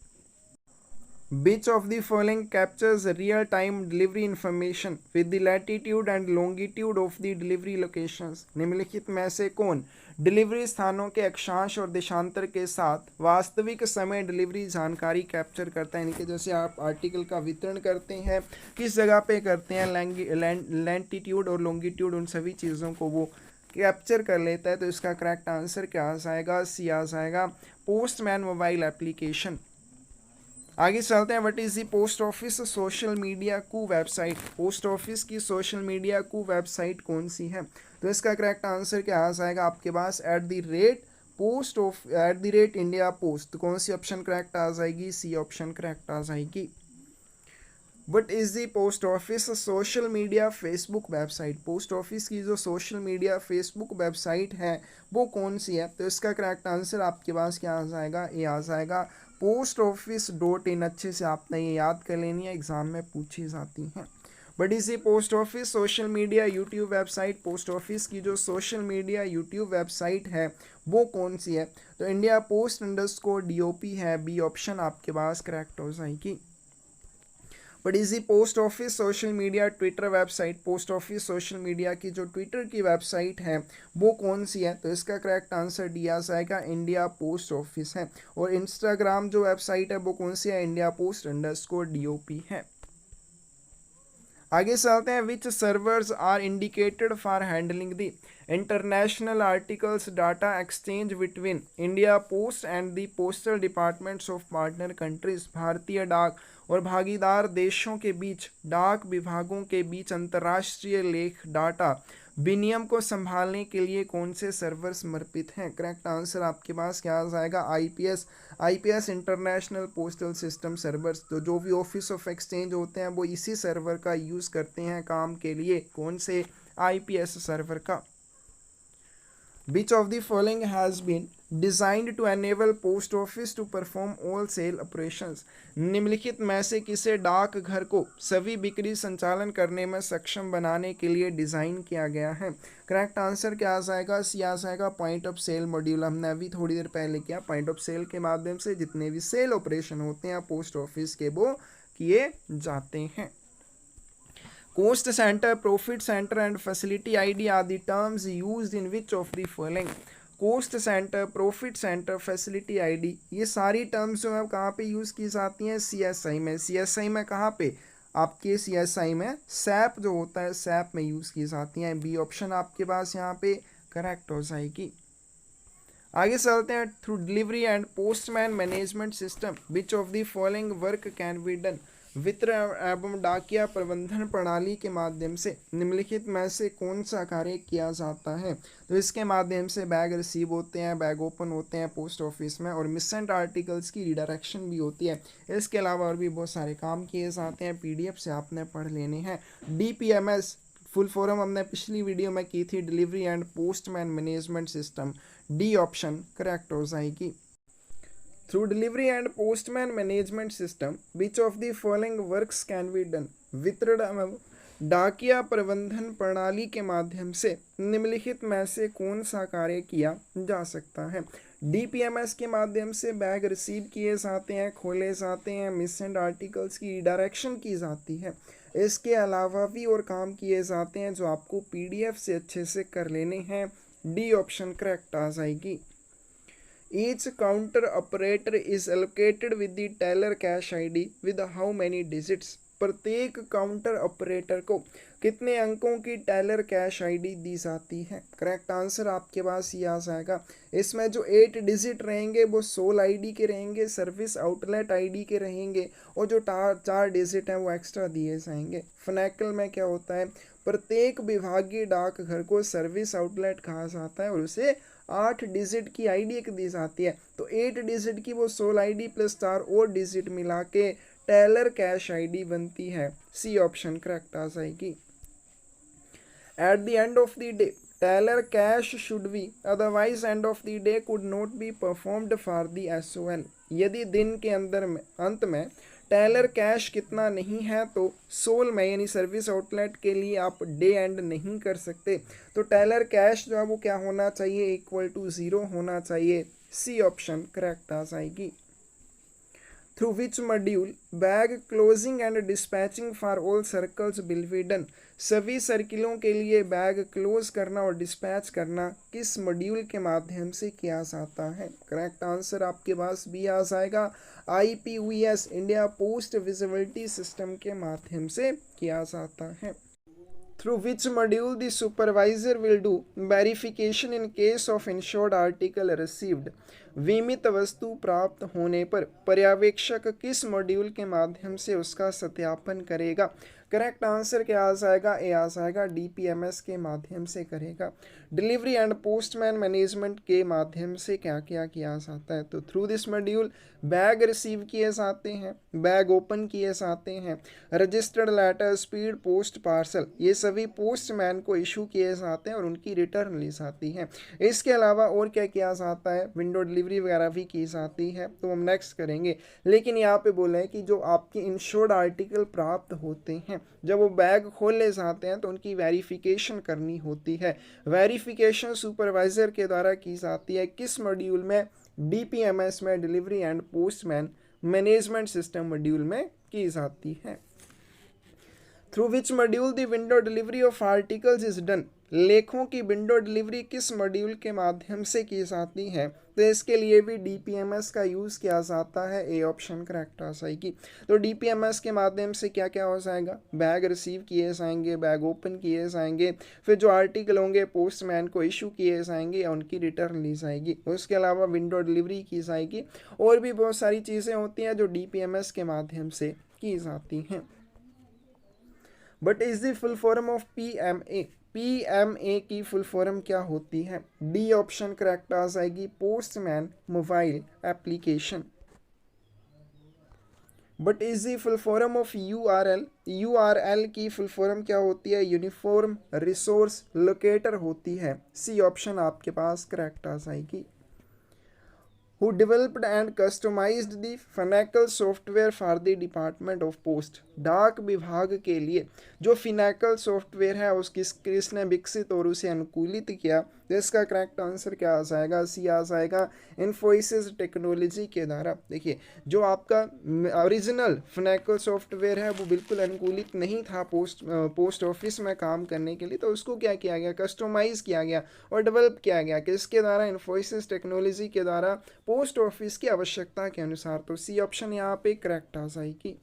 Which of the following captures real-time delivery information with the latitude and longitude of the delivery locations? निम्नलिखित में से कौन डिलीवरी स्थानों के अक्षांश और देशांतर के साथ वास्तविक समय डिलीवरी जानकारी कैप्चर करता है? यानी कि जैसे आप आर्टिकल का वितरण करते हैं, किस जगह पे करते हैं, लैटिट्यूड और लॉन्गिट्यूड, उन सभी चीज़ों को वो कैप्चर कर लेता है। तो इसका करेक्ट आंसर क्या आ जाएगा? सी आ जाएगा पोस्टमैन मोबाइल एप्लीकेशन। आगे चलते हैं। What is the post office social media Koo website? Post office की सोशल मीडिया कू वेबसाइट कौन सी है? तो इसका करेक्ट आंसर क्या आ जाएगा आपके पास? @ इंडिया पोस्ट। कौन सी ऑप्शन करेक्ट आ जाएगी? सी ऑप्शन करेक्ट आ जाएगी। What is the post office social media Facebook website? Post office की जो सोशल मीडिया फेसबुक वेबसाइट है वो कौन सी है? तो इसका करेक्ट आंसर आपके पास क्या आ जाएगा? ये आ जाएगा postoffice.in। अच्छे से आपने ये याद कर लेनी है, एग्जाम में पूछी जाती हैं। बट इसी post office social media YouTube website, post office की जो सोशल मीडिया यूट्यूब वेबसाइट है वो कौन सी है? तो इंडिया पोस्ट _ DOP है। बी ऑप्शन आपके पास करेक्ट हो जाएगी। बट इसी post office social media Twitter website, post office social media की जो ट्विटर की वेबसाइट है वो कौन सी है? तो इसका करेक्ट आंसर डी आ जाएगा, इंडिया पोस्ट ऑफिस है। और इंस्टाग्राम जो वेबसाइट है वो कौन सी है? इंडिया पोस्ट _ DOP है। आगे चलते हैं। Which servers are indicated for handling the international articles data exchange between India post and the postal departments of partner countries? भारतीय डाक और भागीदार देशों के बीच डाक विभागों के बीच अंतर्राष्ट्रीय लेख डाटा विनिमय को संभालने के लिए कौन से सर्वर समर्पित हैं? करेक्ट आंसर आपके पास क्या आ जाएगा? IPS international postal system servers. तो जो भी ऑफिस ऑफ एक्सचेंज होते हैं वो इसी सर्वर का यूज़ करते हैं काम के लिए। कौन से? आईपीएस सर्वर का। Which of the following has been designed to enable post office to perform all sale operations? निम्नलिखित में से किसे डाक घर को सभी बिक्री संचालन करने में सक्षम बनाने के लिए डिज़ाइन किया गया है? करेक्ट आंसर क्या आ जाएगा? सी आ जाएगा पॉइंट ऑफ सेल मॉड्यूल। हमने अभी थोड़ी देर पहले किया। पॉइंट ऑफ सेल के माध्यम से जितने भी सेल ऑपरेशन होते हैं पोस्ट ऑफिस के वो किए जाते हैं। Cost center, profit center and facility ID are the terms used in which of the following? Cost center, profit center, facility ID ये सारी टर्म्स जो है कहाँ पे यूज़ की जाती हैं? CSI में। CSI में कहाँ पे? आपके CSI में सैप जो होता है सैप में यूज़ की जाती हैं। बी ऑप्शन आपके पास यहाँ पे करेक्ट हो जाएगी। आगे चलते हैं। Through delivery and postman management system which of the following work can be done? वितरण एवं डाकिया प्रबंधन प्रणाली के माध्यम से निम्नलिखित में से कौन सा कार्य किया जाता है? तो इसके माध्यम से बैग रिसीव होते हैं, बैग ओपन होते हैं पोस्ट ऑफिस में, और मिसेंट आर्टिकल्स की रिडायरेक्शन भी होती है। इसके अलावा और भी बहुत सारे काम किए जाते हैं। पीडीएफ से आपने पढ़ लेने हैं। डीपीएमएस फुल फॉर्म हमने पिछली वीडियो में की थी, delivery and postman management system. D option correct हो जाएगी। Through delivery and postman management system, which of the following works can be done? वितरण एवं डाकिया प्रबंधन प्रणाली के माध्यम से निम्नलिखित में से कौन सा कार्य किया जा सकता है? डीपीएमएस के माध्यम से बैग रिसीव किए जाते हैं, खोले जाते हैं, मिसेंट आर्टिकल्स की डायरेक्शन की जाती है। इसके अलावा भी और काम किए जाते हैं जो आपको पीडीएफ से अच्छे से कर लेने हैं। डी ऑप्शन करेक्ट आ जाएगी। Each counter operator is allocated with the teller cash ID with how many digits? प्रत्येक काउंटर ऑपरेटर को कितने अंकों की टेलर कैश आईडी दी जाती है? करेक्ट आंसर आपके पास ये आ जाएगा। इसमें जो 8 डिजिट रहेंगे वो सोल आईडी के रहेंगे, सर्विस आउटलेट आईडी के रहेंगे, और जो 4 डिजिट हैं वो एक्स्ट्रा दिए जाएंगे। फनेकल में क्या होता है? प्रत्येक विभागीय डाकघर को सर्विस आउटलेट कहा जाता है और उसे 8 डिजिट की आईडी एक दी जाती है। तो 8 डिजिट की वो सोल आईडी प्लस 4 और डिजिट मिला के टेलर कैश आईडी बनती है। सी ऑप्शन करेक्ट आ जाएगी। At the end of the day teller cash should be, otherwise end of the day could not be performed for the SOL. यदि दिन के अंत में टेलर कैश कितना नहीं है तो सोल में यानी सर्विस आउटलेट के लिए आप डे एंड नहीं कर सकते। तो टेलर कैश जो है वो क्या होना चाहिए? इक्वल टू 0 होना चाहिए। सी ऑप्शन करेक्ट आ जाएगी। Through which module bag closing and dispatching for all circles will be done? सभी सर्किलों के लिए बैग क्लोज करना और डिस्पैच करना किस मॉड्यूल के माध्यम से किया जाता है? करेक्ट आंसर आपके पास भी आ जाएगा। IPVS India post visibility system के माध्यम से किया जाता है। Through which module the supervisor will do verification in case of insured article received? बीमित वस्तु प्राप्त होने पर पर्यवेक्षक किस मॉड्यूल के माध्यम से उसका सत्यापन करेगा? करेक्ट आंसर क्या आ जाएगा? ए आ जाएगा। डीपीएमएस के माध्यम से करेगा। डिलीवरी एंड पोस्टमैन मैनेजमेंट के माध्यम से क्या क्या किया जाता है? तो through this module bag receive किए जाते हैं, बैग ओपन किए जाते हैं, registered letter, speed post, parcel, ये सभी पोस्टमैन को इशू किए जाते हैं और उनकी रिटर्न ली जाती है। इसके अलावा और क्या किया जाता है? विंडो डिलीवरी वगैरह भी की जाती है, तो हम नेक्स्ट करेंगे। लेकिन यहाँ पे बोले हैं कि जो आपके इंश्योर्ड आर्टिकल प्राप्त होते हैं जब वो बैग खोले जाते हैं तो उनकी वेरिफिकेशन करनी होती है। वेरिफिकेशन सुपरवाइजर के द्वारा की जाती है किस मॉड्यूल में? डीपीएमएस में, delivery and postman management system module में की जाती है। Through which module the window delivery of articles is done? लेखों की विंडो डिलीवरी किस मॉड्यूल के माध्यम से की जाती है? तो इसके लिए भी डीपीएमएस का यूज़ किया जाता है। ए ऑप्शन करेक्ट आ जाएगी। तो डीपीएमएस के माध्यम से क्या क्या हो जाएगा? बैग रिसीव किए जाएंगे, बैग ओपन किए जाएंगे, फिर जो आर्टिकल होंगे पोस्टमैन को इशू किए जाएंगे या उनकी रिटर्न ली जाएगी। उसके अलावा विंडो डिलीवरी की जाएगी। और भी बहुत सारी चीज़ें होती हैं जो डीपीएमएस के माध्यम से की जाती हैं। But is the full form of PMA? PMA की फुल फॉर्म क्या होती है? डी ऑप्शन करेक्ट आ जाएगी। Postman mobile application. But is the full form of URL, URL की फुल फॉर्म क्या होती है? यूनिफॉर्म रिसोर्स लोकेटर होती है। सी ऑप्शन आपके पास करेक्ट आ जाएगी। Who developed and customized the Finacle software for the Department of Post? डाक विभाग के लिए जो फिनैकल सॉफ्टवेयर है उस किसने विकसित और उसे अनुकूलित किया? तो इसका करेक्ट आंसर क्या आ जाएगा? सी आ जाएगा, इन्फोसिस टेक्नोलॉजी के द्वारा। देखिए, जो आपका ओरिजिनल फिनैकल सॉफ्टवेयर है वो बिल्कुल अनुकूलित नहीं था पोस्ट ऑफिस में काम करने के लिए, तो उसको क्या किया गया? कस्टमाइज किया गया और डेवलप किया गया किसके द्वारा? इन्फोसिस टेक्नोलॉजी के द्वारा, पोस्ट ऑफिस की आवश्यकता के अनुसार। तो सी ऑप्शन यहाँ पे करेक्ट आ जाएगी।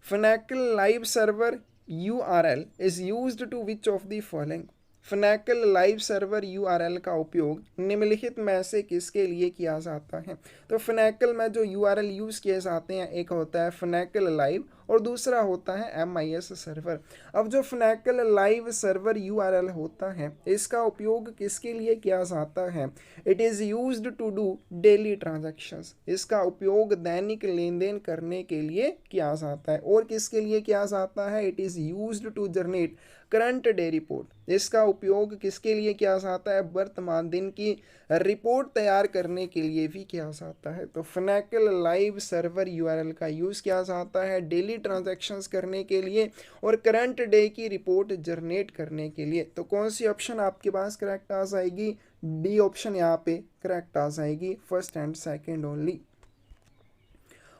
Finacle live server URL is used to which of the following? Finacle live server URL का उपयोग निम्नलिखित में से किसके लिए किया जाता है? तो Finacle में जो URL यूज़ किए जाते हैं, एक होता है Finacle लाइव और दूसरा होता है MIS सर्वर। अब जो Finacle लाइव सर्वर URL होता है, इसका उपयोग किसके लिए किया जाता है? It is used to do daily transactions. इसका उपयोग दैनिक लेन देन करने के लिए किया जाता है। और किसके लिए किया जाता है? It is used to generate current day report. इसका उपयोग किसके लिए किया जाता है? वर्तमान दिन की रिपोर्ट तैयार करने के लिए भी किया जाता है। तो Finacle लाइव सर्वर URL का यूज़ किया जाता है डेली ट्रांजैक्शंस करने के लिए और करंट डे की रिपोर्ट जनरेट करने के लिए। तो कौन सी ऑप्शन आपके पास करेक्ट आ जाएगी? डी ऑप्शन यहाँ पे करेक्ट आ जाएगी, फर्स्ट एंड सेकंड ओनली।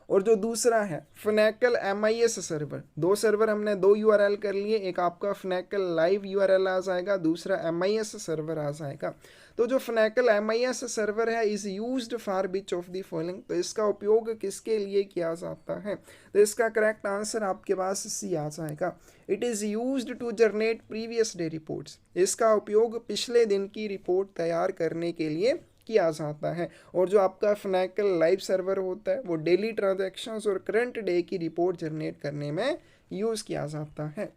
और जो दूसरा है Finacle MIS सर्वर, दो सर्वर हमने दो URL कर लिए, एक आपका Finacle लाइव URL आ जाएगा, दूसरा MIS सर्वर आ जाएगा। तो जो Finacle MIS सर्वर है is used for which of the following? तो इसका उपयोग किसके लिए किया जाता है? तो इसका करेक्ट आंसर आपके पास सी आ जाएगा, it is used to generate previous day reports. इसका उपयोग पिछले दिन की रिपोर्ट तैयार करने के लिए किया जाता है। और जो आपका Finacle लाइव सर्वर होता है वो डेली ट्रांजैक्शंस और करंट डे की रिपोर्ट जनरेट करने में यूज़ किया जाता है।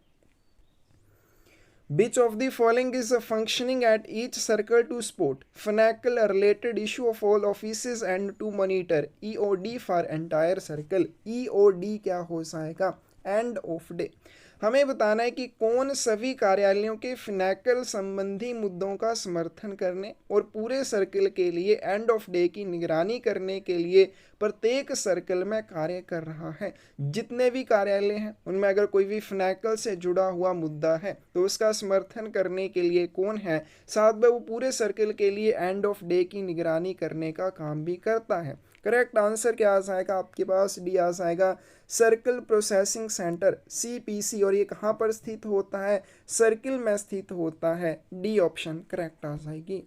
Which of the following is functioning at each circle to support Finacle related issue of all offices and to monitor EOD for entire circle? EOD क्या हो जाएगा? End of day. हमें बताना है कि कौन सभी कार्यालयों के Finacle संबंधी मुद्दों का समर्थन करने और पूरे सर्कल के लिए एंड ऑफ डे की निगरानी करने के लिए प्रत्येक सर्कल में कार्य कर रहा है। जितने भी कार्यालय हैं उनमें अगर कोई भी Finacle से जुड़ा हुआ मुद्दा है तो उसका समर्थन करने के लिए कौन है? साथ में वो पूरे सर्कल के लिए एंड ऑफ डे की निगरानी करने का काम भी करता है। करेक्ट आंसर क्या आ जाएगा आपके पास? डी आ जाएगा, सर्कल प्रोसेसिंग सेंटर CPC। और ये कहाँ पर स्थित होता है? सर्किल में स्थित होता है। डी ऑप्शन करेक्ट आ जाएगी।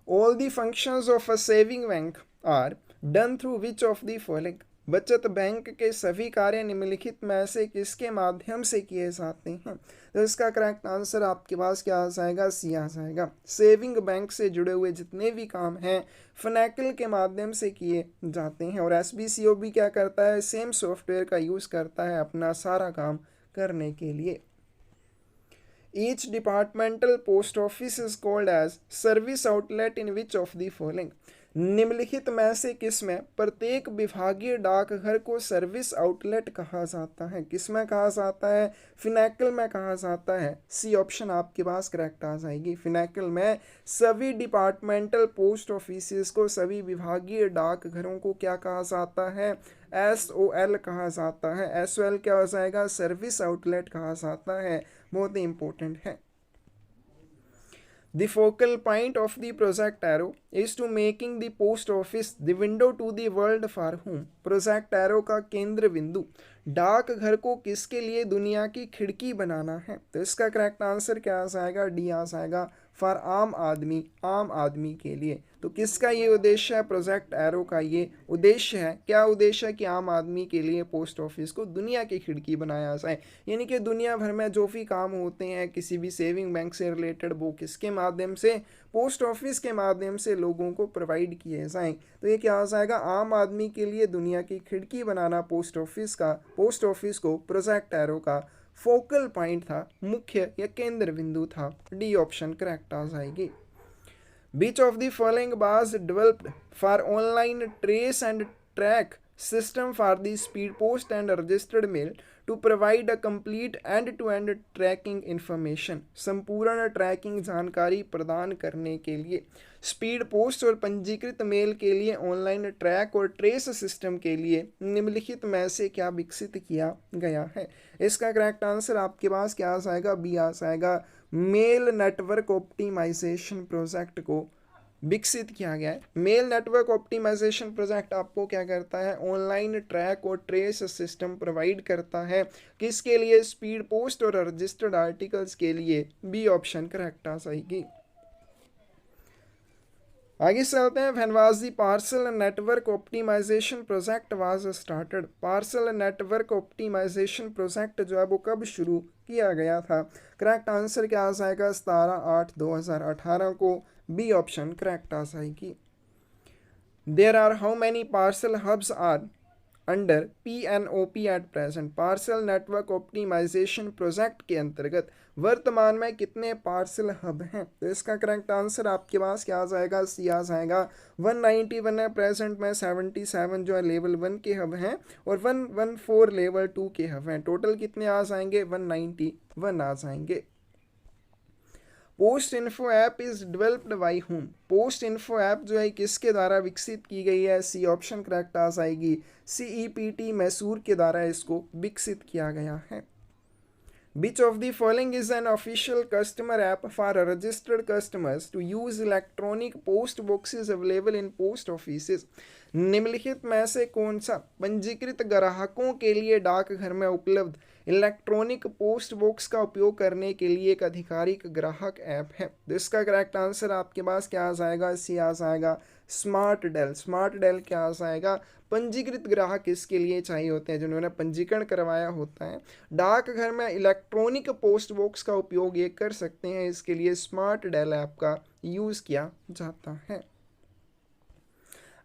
All the functions of a saving bank are done through which of the following? बचत बैंक के सभी कार्य निम्नलिखित में से किसके माध्यम से किए जाते हैं? तो इसका करेक्ट आंसर आपके पास क्या आ जाएगा? सी आ जाएगा। सेविंग बैंक से जुड़े हुए जितने भी काम हैं Finacle के माध्यम से किए जाते हैं। और SBCO भी क्या करता है? सेम सॉफ्टवेयर का यूज़ करता है अपना सारा काम करने के लिए। Each departmental post office is called as service outlet in which of the following? निम्नलिखित में से किस में प्रत्येक विभागीय डाकघर को सर्विस आउटलेट कहा जाता है? किस में कहा जाता है? Finacle में कहा जाता है। सी ऑप्शन आपके पास करेक्ट आ जाएगी। Finacle में सभी डिपार्टमेंटल पोस्ट ऑफिस को, सभी विभागीय डाकघरों को क्या कहा जाता है? SOL कहा जाता है। SOL क्या हो जाएगा? सर्विस आउटलेट कहा जाता है। बहुत ही इंपॉर्टेंट है। The focal point of the Project Arrow is to making the post office the window to the world for whom? Project Arrow का केंद्र बिंदु डाकघर को किसके लिए दुनिया की खिड़की बनाना है? तो इसका करेक्ट आंसर क्या आ जाएगा? डी आ जाएगा, फॉर आम आदमी, आम आदमी के लिए। तो किसका ये उद्देश्य है? प्रोजेक्ट एरो का ये उद्देश्य है। क्या उद्देश्य है? कि आम आदमी के लिए पोस्ट ऑफिस को दुनिया की खिड़की बनाया जाए। यानी कि दुनिया भर में जो भी काम होते हैं किसी भी सेविंग बैंक से रिलेटेड, वो किसके माध्यम से? पोस्ट ऑफिस के माध्यम से लोगों को प्रोवाइड किए जाएं। तो ये क्या आ जाएगा? आम आदमी के लिए दुनिया की खिड़की बनाना पोस्ट ऑफिस को प्रोजेक्ट एरो का फोकल पॉइंट था, मुख्य या केंद्र बिंदु था। डी ऑप्शन करेक्ट आ जाएगी। Which of the following was developed for online trace and track system for the speed post and registered mail to provide a complete end-to-end tracking information? संपूर्ण trekking जानकारी प्रदान करने के लिए स्पीड पोस्ट और पंजीकृत मेल के लिए ऑनलाइन ट्रैक और ट्रेस सिस्टम के लिए निम्नलिखित में से क्या विकसित किया गया है? इसका करेक्ट आंसर आपके पास क्या आ जाएगा? बी आ जाएगा। मेल नेटवर्क ऑप्टिमाइजेशन प्रोजेक्ट को विकसित किया गया है। मेल नेटवर्क ऑप्टिमाइजेशन प्रोजेक्ट आपको क्या करता है? ऑनलाइन ट्रैक और ट्रेस सिस्टम प्रोवाइड करता है। किसके लिए? स्पीड पोस्ट और रजिस्टर्ड आर्टिकल्स के लिए। बी ऑप्शन करेक्ट आ जाएगी। आगे चलते हैं। When was the parcel network optimisation project was started? Parcel network optimisation project जो है वो कब शुरू किया गया था? करेक्ट आंसर क्या आ जाएगा? 17/8/2018 को। बी ऑप्शन करेक्ट आ जाएगी। There are how many parcel hubs are under PNOP at present? Parcel network optimisation project के अंतर्गत वर्तमान में कितने पार्सल हब हैं? तो इसका करेक्ट आंसर आपके पास क्या आ जाएगा? सी आ जाएगा। 191 है प्रेजेंट में, 77 जो है लेवल 1 के हब हैं और 114 लेवल 2 के हब हैं। टोटल कितने आ जाएंगे? 191 आ जाएंगे। Post info app is developed by home? Post info app जो है किसके द्वारा विकसित की गई है? सी ऑप्शन करेक्ट आ जाएगी। CEPT मैसूर के द्वारा इसको विकसित किया गया है। Which of the following is an official customer app for registered customers to use electronic post boxes available in post offices? निम्नलिखित में से कौन सा पंजीकृत ग्राहकों के लिए डाकघर में उपलब्ध इलेक्ट्रॉनिक पोस्ट बॉक्स का उपयोग करने के लिए एक आधिकारिक ग्राहक ऐप है? इसका करेक्ट आंसर आपके पास क्या आ जाएगा? सी आ जाएगा। Smart del. स्मार्ट डेल क्या आ जाएगा? पंजीकृत ग्राहक इसके लिए चाहिए होते हैं जिन्होंने पंजीकरण करवाया होता है। डाकघर में इलेक्ट्रॉनिक पोस्ट बॉक्स का उपयोग ये कर सकते हैं, इसके लिए स्मार्ट डेल ऐप का यूज़ किया जाता है।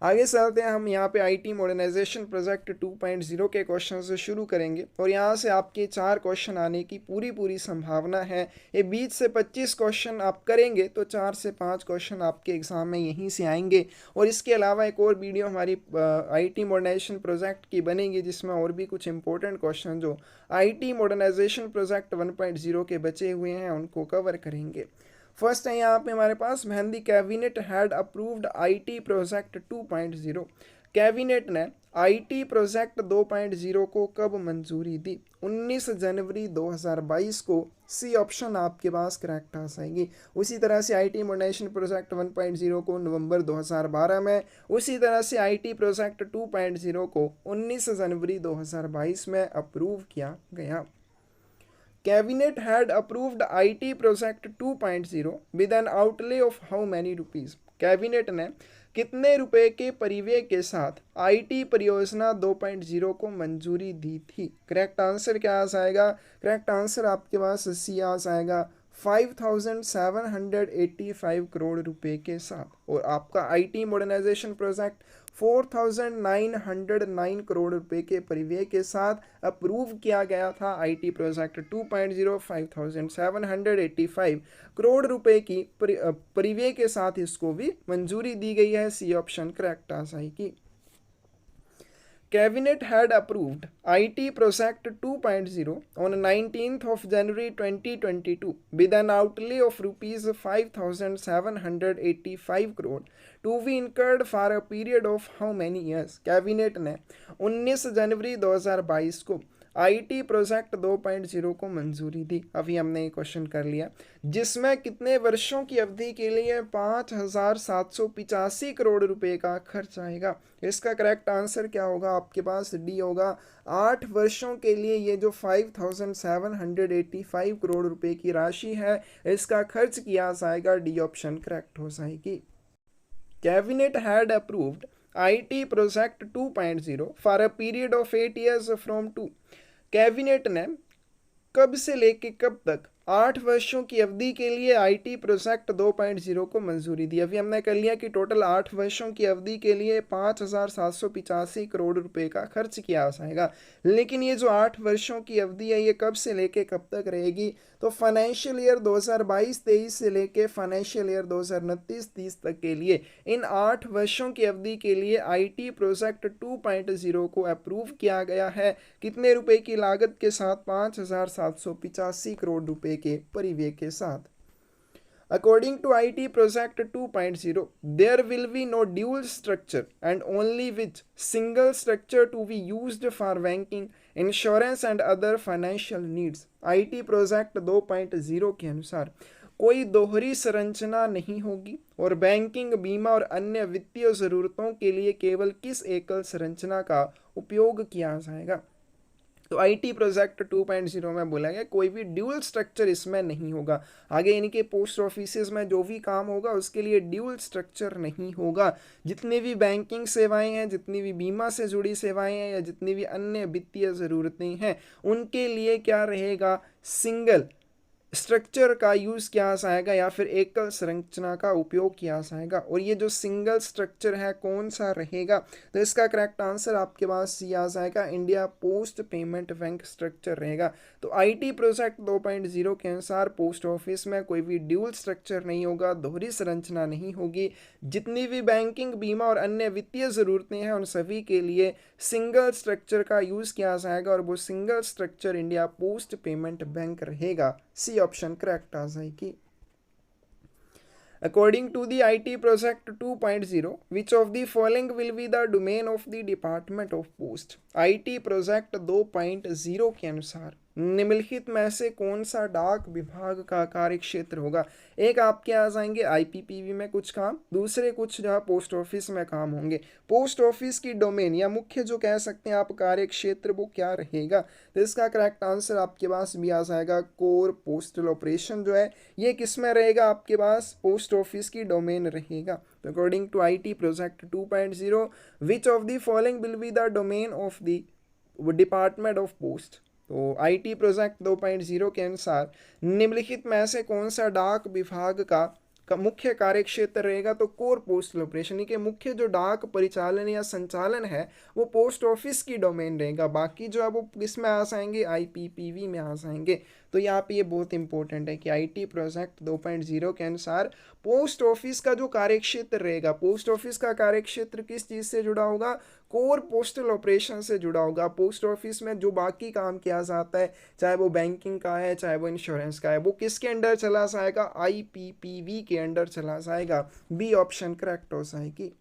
आगे चलते हैं। हम यहाँ पे IT मॉडर्नाइजेशन प्रोजेक्ट 2.0 के क्वेश्चन से शुरू करेंगे और यहाँ से आपके 4 क्वेश्चन आने की पूरी संभावना है। ये 20 से 25 क्वेश्चन आप करेंगे तो 4 से 5 क्वेश्चन आपके एग्जाम में यहीं से आएंगे। और इसके अलावा एक और वीडियो हमारी IT मॉडर्नाइजेशन प्रोजेक्ट की बनेगी जिसमें और भी कुछ इंपॉर्टेंट क्वेश्चन जो IT मॉडर्नाइजेशन प्रोजेक्ट 1.0 के बचे हुए हैं उनको कवर करेंगे। फर्स्ट है यहाँ पे हमारे पास when the cabinet had approved IT project 2.0? Cabinet ने IT प्रोजेक्ट 2.0 को कब मंजूरी दी? 19 जनवरी 2022 को। सी ऑप्शन आपके पास करेक्ट आ जाएगी। उसी तरह से IT मॉडर्नाइजेशन प्रोजेक्ट 1.0 को नवंबर 2012 में, उसी तरह से IT प्रोजेक्ट 2.0 को 19 जनवरी 2022 में अप्रूव किया गया। Cabinet had approved IT Project 2.0 with an outlay of how many rupees? Cabinet ने कितने रुपए के परिव्यय के साथ IT परियोजना 2.0 को मंजूरी दी थी? करेक्ट आंसर क्या आ जाएगा? करेक्ट आंसर आपके पास सी आ जाएगा। 5,785 करोड़ रुपए के साथ। और आपका IT मॉडर्नाइजेशन प्रोजेक्ट 4,909 करोड़ रुपए के परिव्यय के साथ अप्रूव किया गया था। IT प्रोजेक्ट 2.0 5,785 करोड़ रुपए की परिव्यय के साथ इसको भी मंजूरी दी गई है। सी ऑप्शन करेक्ट आ जाएगी। Cabinet had approved IT Project 2.0 on 19th of January 2022 with an outlay of rupees 5,785 crore to be incurred for a period of how many years? Cabinet ने 19 जनवरी 2022 को IT प्रोजेक्ट 2.0 को मंजूरी दी। अभी हमने ये question कर लिया जिसमें कितने वर्षों की अवधि के लिए 5,785 करोड़ रुपए का खर्च आएगा। इसका करेक्ट आंसर क्या होगा? आपके पास डी होगा। 8 वर्षों के लिए ये जो 5,785 करोड़ रुपए की राशि है इसका खर्च किया जाएगा। डी ऑप्शन करेक्ट हो जाएगी। Cabinet had approved IT project 2.0 for a period of 8 years from 2। Cabinet ने कब से लेके कब तक 8 वर्षों की अवधि के लिए आईटी प्रोजेक्ट 2.0 को मंजूरी दी। अभी हमने कर लिया कि टोटल 8 वर्षों की अवधि के लिए 5,785 करोड़ रुपए का खर्च किया जाएगा। लेकिन ये जो 8 वर्षों की अवधि है ये कब से लेके कब तक रहेगी? तो फाइनेंशियल ईयर 2022-23 से लेके फाइनेंशियल ईयर 2029-30 तक के लिए इन 8 वर्षों की अवधि के लिए आईटी प्रोजेक्ट 2.0 को अप्रूव किया गया है। कितने रुपए की लागत के साथ? 5,785 करोड़ रुपए के परिव्यय के साथ। According to IT Project 2.0, there will be no dual structure and only with single structure to be used for banking, insurance and other financial needs. IT Project 2.0 के अनुसार कोई दोहरी संरचना नहीं होगी और बैंकिंग, बीमा और अन्य वित्तीय जरूरतों के लिए केवल किस एकल संरचना का उपयोग किया जाएगा? तो आईटी प्रोजेक्ट 2.0 में बोला गया कोई भी ड्यूअल स्ट्रक्चर इसमें नहीं होगा। आगे इनके पोस्ट ऑफिसेज में जो भी काम होगा उसके लिए ड्यूअल स्ट्रक्चर नहीं होगा। जितनी भी बैंकिंग सेवाएं हैं, जितनी भी बीमा से जुड़ी सेवाएं हैं या जितनी भी अन्य वित्तीय ज़रूरतें हैं उनके लिए क्या रहेगा? सिंगल स्ट्रक्चर का यूज़ किया जाएगा या फिर एकल संरचना का उपयोग किया जाएगा। और ये जो सिंगल स्ट्रक्चर है कौन सा रहेगा? तो इसका करेक्ट आंसर आपके पास ये आ जाएगा, India post payment bank structure रहेगा। तो आईटी प्रोजेक्ट 2.0 के अनुसार पोस्ट ऑफिस में कोई भी ड्यूल स्ट्रक्चर नहीं होगा, दोहरी संरचना नहीं होगी। जितनी भी बैंकिंग, बीमा और अन्य वित्तीय ज़रूरतें हैं उन सभी के लिए सिंगल स्ट्रक्चर का यूज़ किया जाएगा और वो single structure India post payment bank रहेगा। सी ऑप्शन करेक्ट आ जाएगी। According to the IT Project 2.0, which of the following will be the domain of the Department of Post? IT Project 2.0 के अनुसार निम्नलिखित में से कौन सा डाक विभाग का कार्य क्षेत्र होगा? एक आपके आ जाएंगे आईपीपीबी में कुछ काम, दूसरे कुछ जहाँ पोस्ट ऑफिस में काम होंगे। पोस्ट ऑफिस की डोमेन या मुख्य जो कह सकते हैं आप कार्य क्षेत्र वो क्या रहेगा? तो इसका करेक्ट आंसर आपके पास भी आ जाएगा, कोर पोस्टल ऑपरेशन जो है ये किस में रहेगा? आपके पास पोस्ट ऑफिस की डोमेन रहेगा। तो according to IT project 2.0, which of the following will be the domain of the department of post? तो आईटी प्रोजेक्ट 2.0 के अनुसार निम्नलिखित में से कौन सा डाक विभाग का मुख्य कार्य क्षेत्र रहेगा? तो कोर पोस्टल ऑपरेशन के मुख्य जो डाक परिचालन या संचालन है वो पोस्ट ऑफिस की डोमेन रहेगा। बाकी जो है वो किस में आ जाएंगे? आईपीपीवी में आ जाएंगे। तो यहाँ पे ये बहुत इंपॉर्टेंट है कि आईटी प्रोजेक्ट 2.0 के अनुसार पोस्ट ऑफिस का जो कार्यक्षेत्र रहेगा, पोस्ट ऑफिस का कार्यक्षेत्र किस चीज़ से जुड़ा होगा? कोर पोस्टल ऑपरेशन से जुड़ा होगा। पोस्ट ऑफिस में जो बाकी काम किया जाता है, चाहे वो बैंकिंग का है चाहे वो इंश्योरेंस का है, वो किसके अंडर चला जाएगा? आईपीपीवी के अंडर चला जाएगा। बी ऑप्शन करेक्ट हो जाएगी।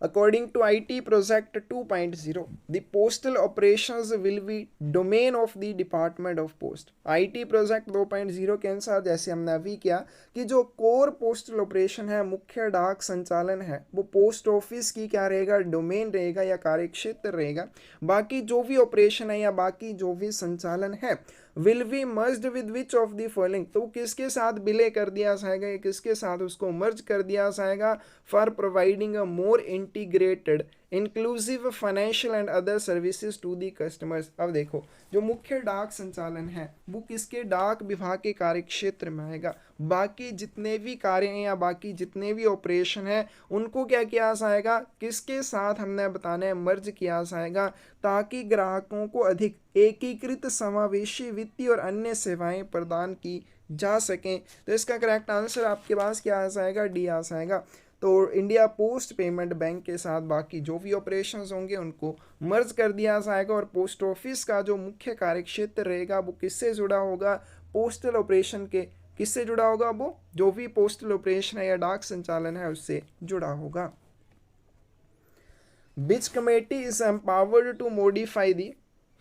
According to IT Project 2.0, the postal operations will be domain of the Department of Post. IT Project 2.0 के अनुसार जैसे हमने अभी किया कि जो कोर पोस्टल ऑपरेशन है, मुख्य डाक संचालन है, वो पोस्ट ऑफिस की क्या रहेगा? डोमेन रहेगा या कार्यक्षेत्र रहेगा। बाकी जो भी ऑपरेशन है या बाकी जो भी संचालन है will be merged with which of the following? तो किसके साथ विलय कर दिया जाएगा या किसके साथ उसको मर्ज कर दिया जाएगा? For providing a more integrated inclusive financial and other services to the customers. अब देखो जो मुख्य डाक संचालन है वो किसके डाक विभाग के कार्य क्षेत्र में आएगा। बाकी जितने भी कार्य हैं या बाकी जितने भी ऑपरेशन हैं उनको क्या किया जाएगा? किसके साथ हमने बताना है? मर्ज किया जाएगा, ताकि ग्राहकों को अधिक एकीकृत समावेशी वित्तीय और अन्य सेवाएं प्रदान की जा सकें। तो इसका करेक्ट आंसर आपके पास क्या आ जाएगा? डी आ जाएगा। तो इंडिया पोस्ट पेमेंट बैंक के साथ बाकी जो भी ऑपरेशंस होंगे उनको मर्ज कर दिया जाएगा और पोस्ट ऑफिस का जो मुख्य कार्यक्षेत्र रहेगा वो किससे जुड़ा होगा? पोस्टल ऑपरेशन के किससे जुड़ा होगा? वो जो भी पोस्टल ऑपरेशन है या डाक संचालन है उससे जुड़ा होगा। Which committee is empowered to modify the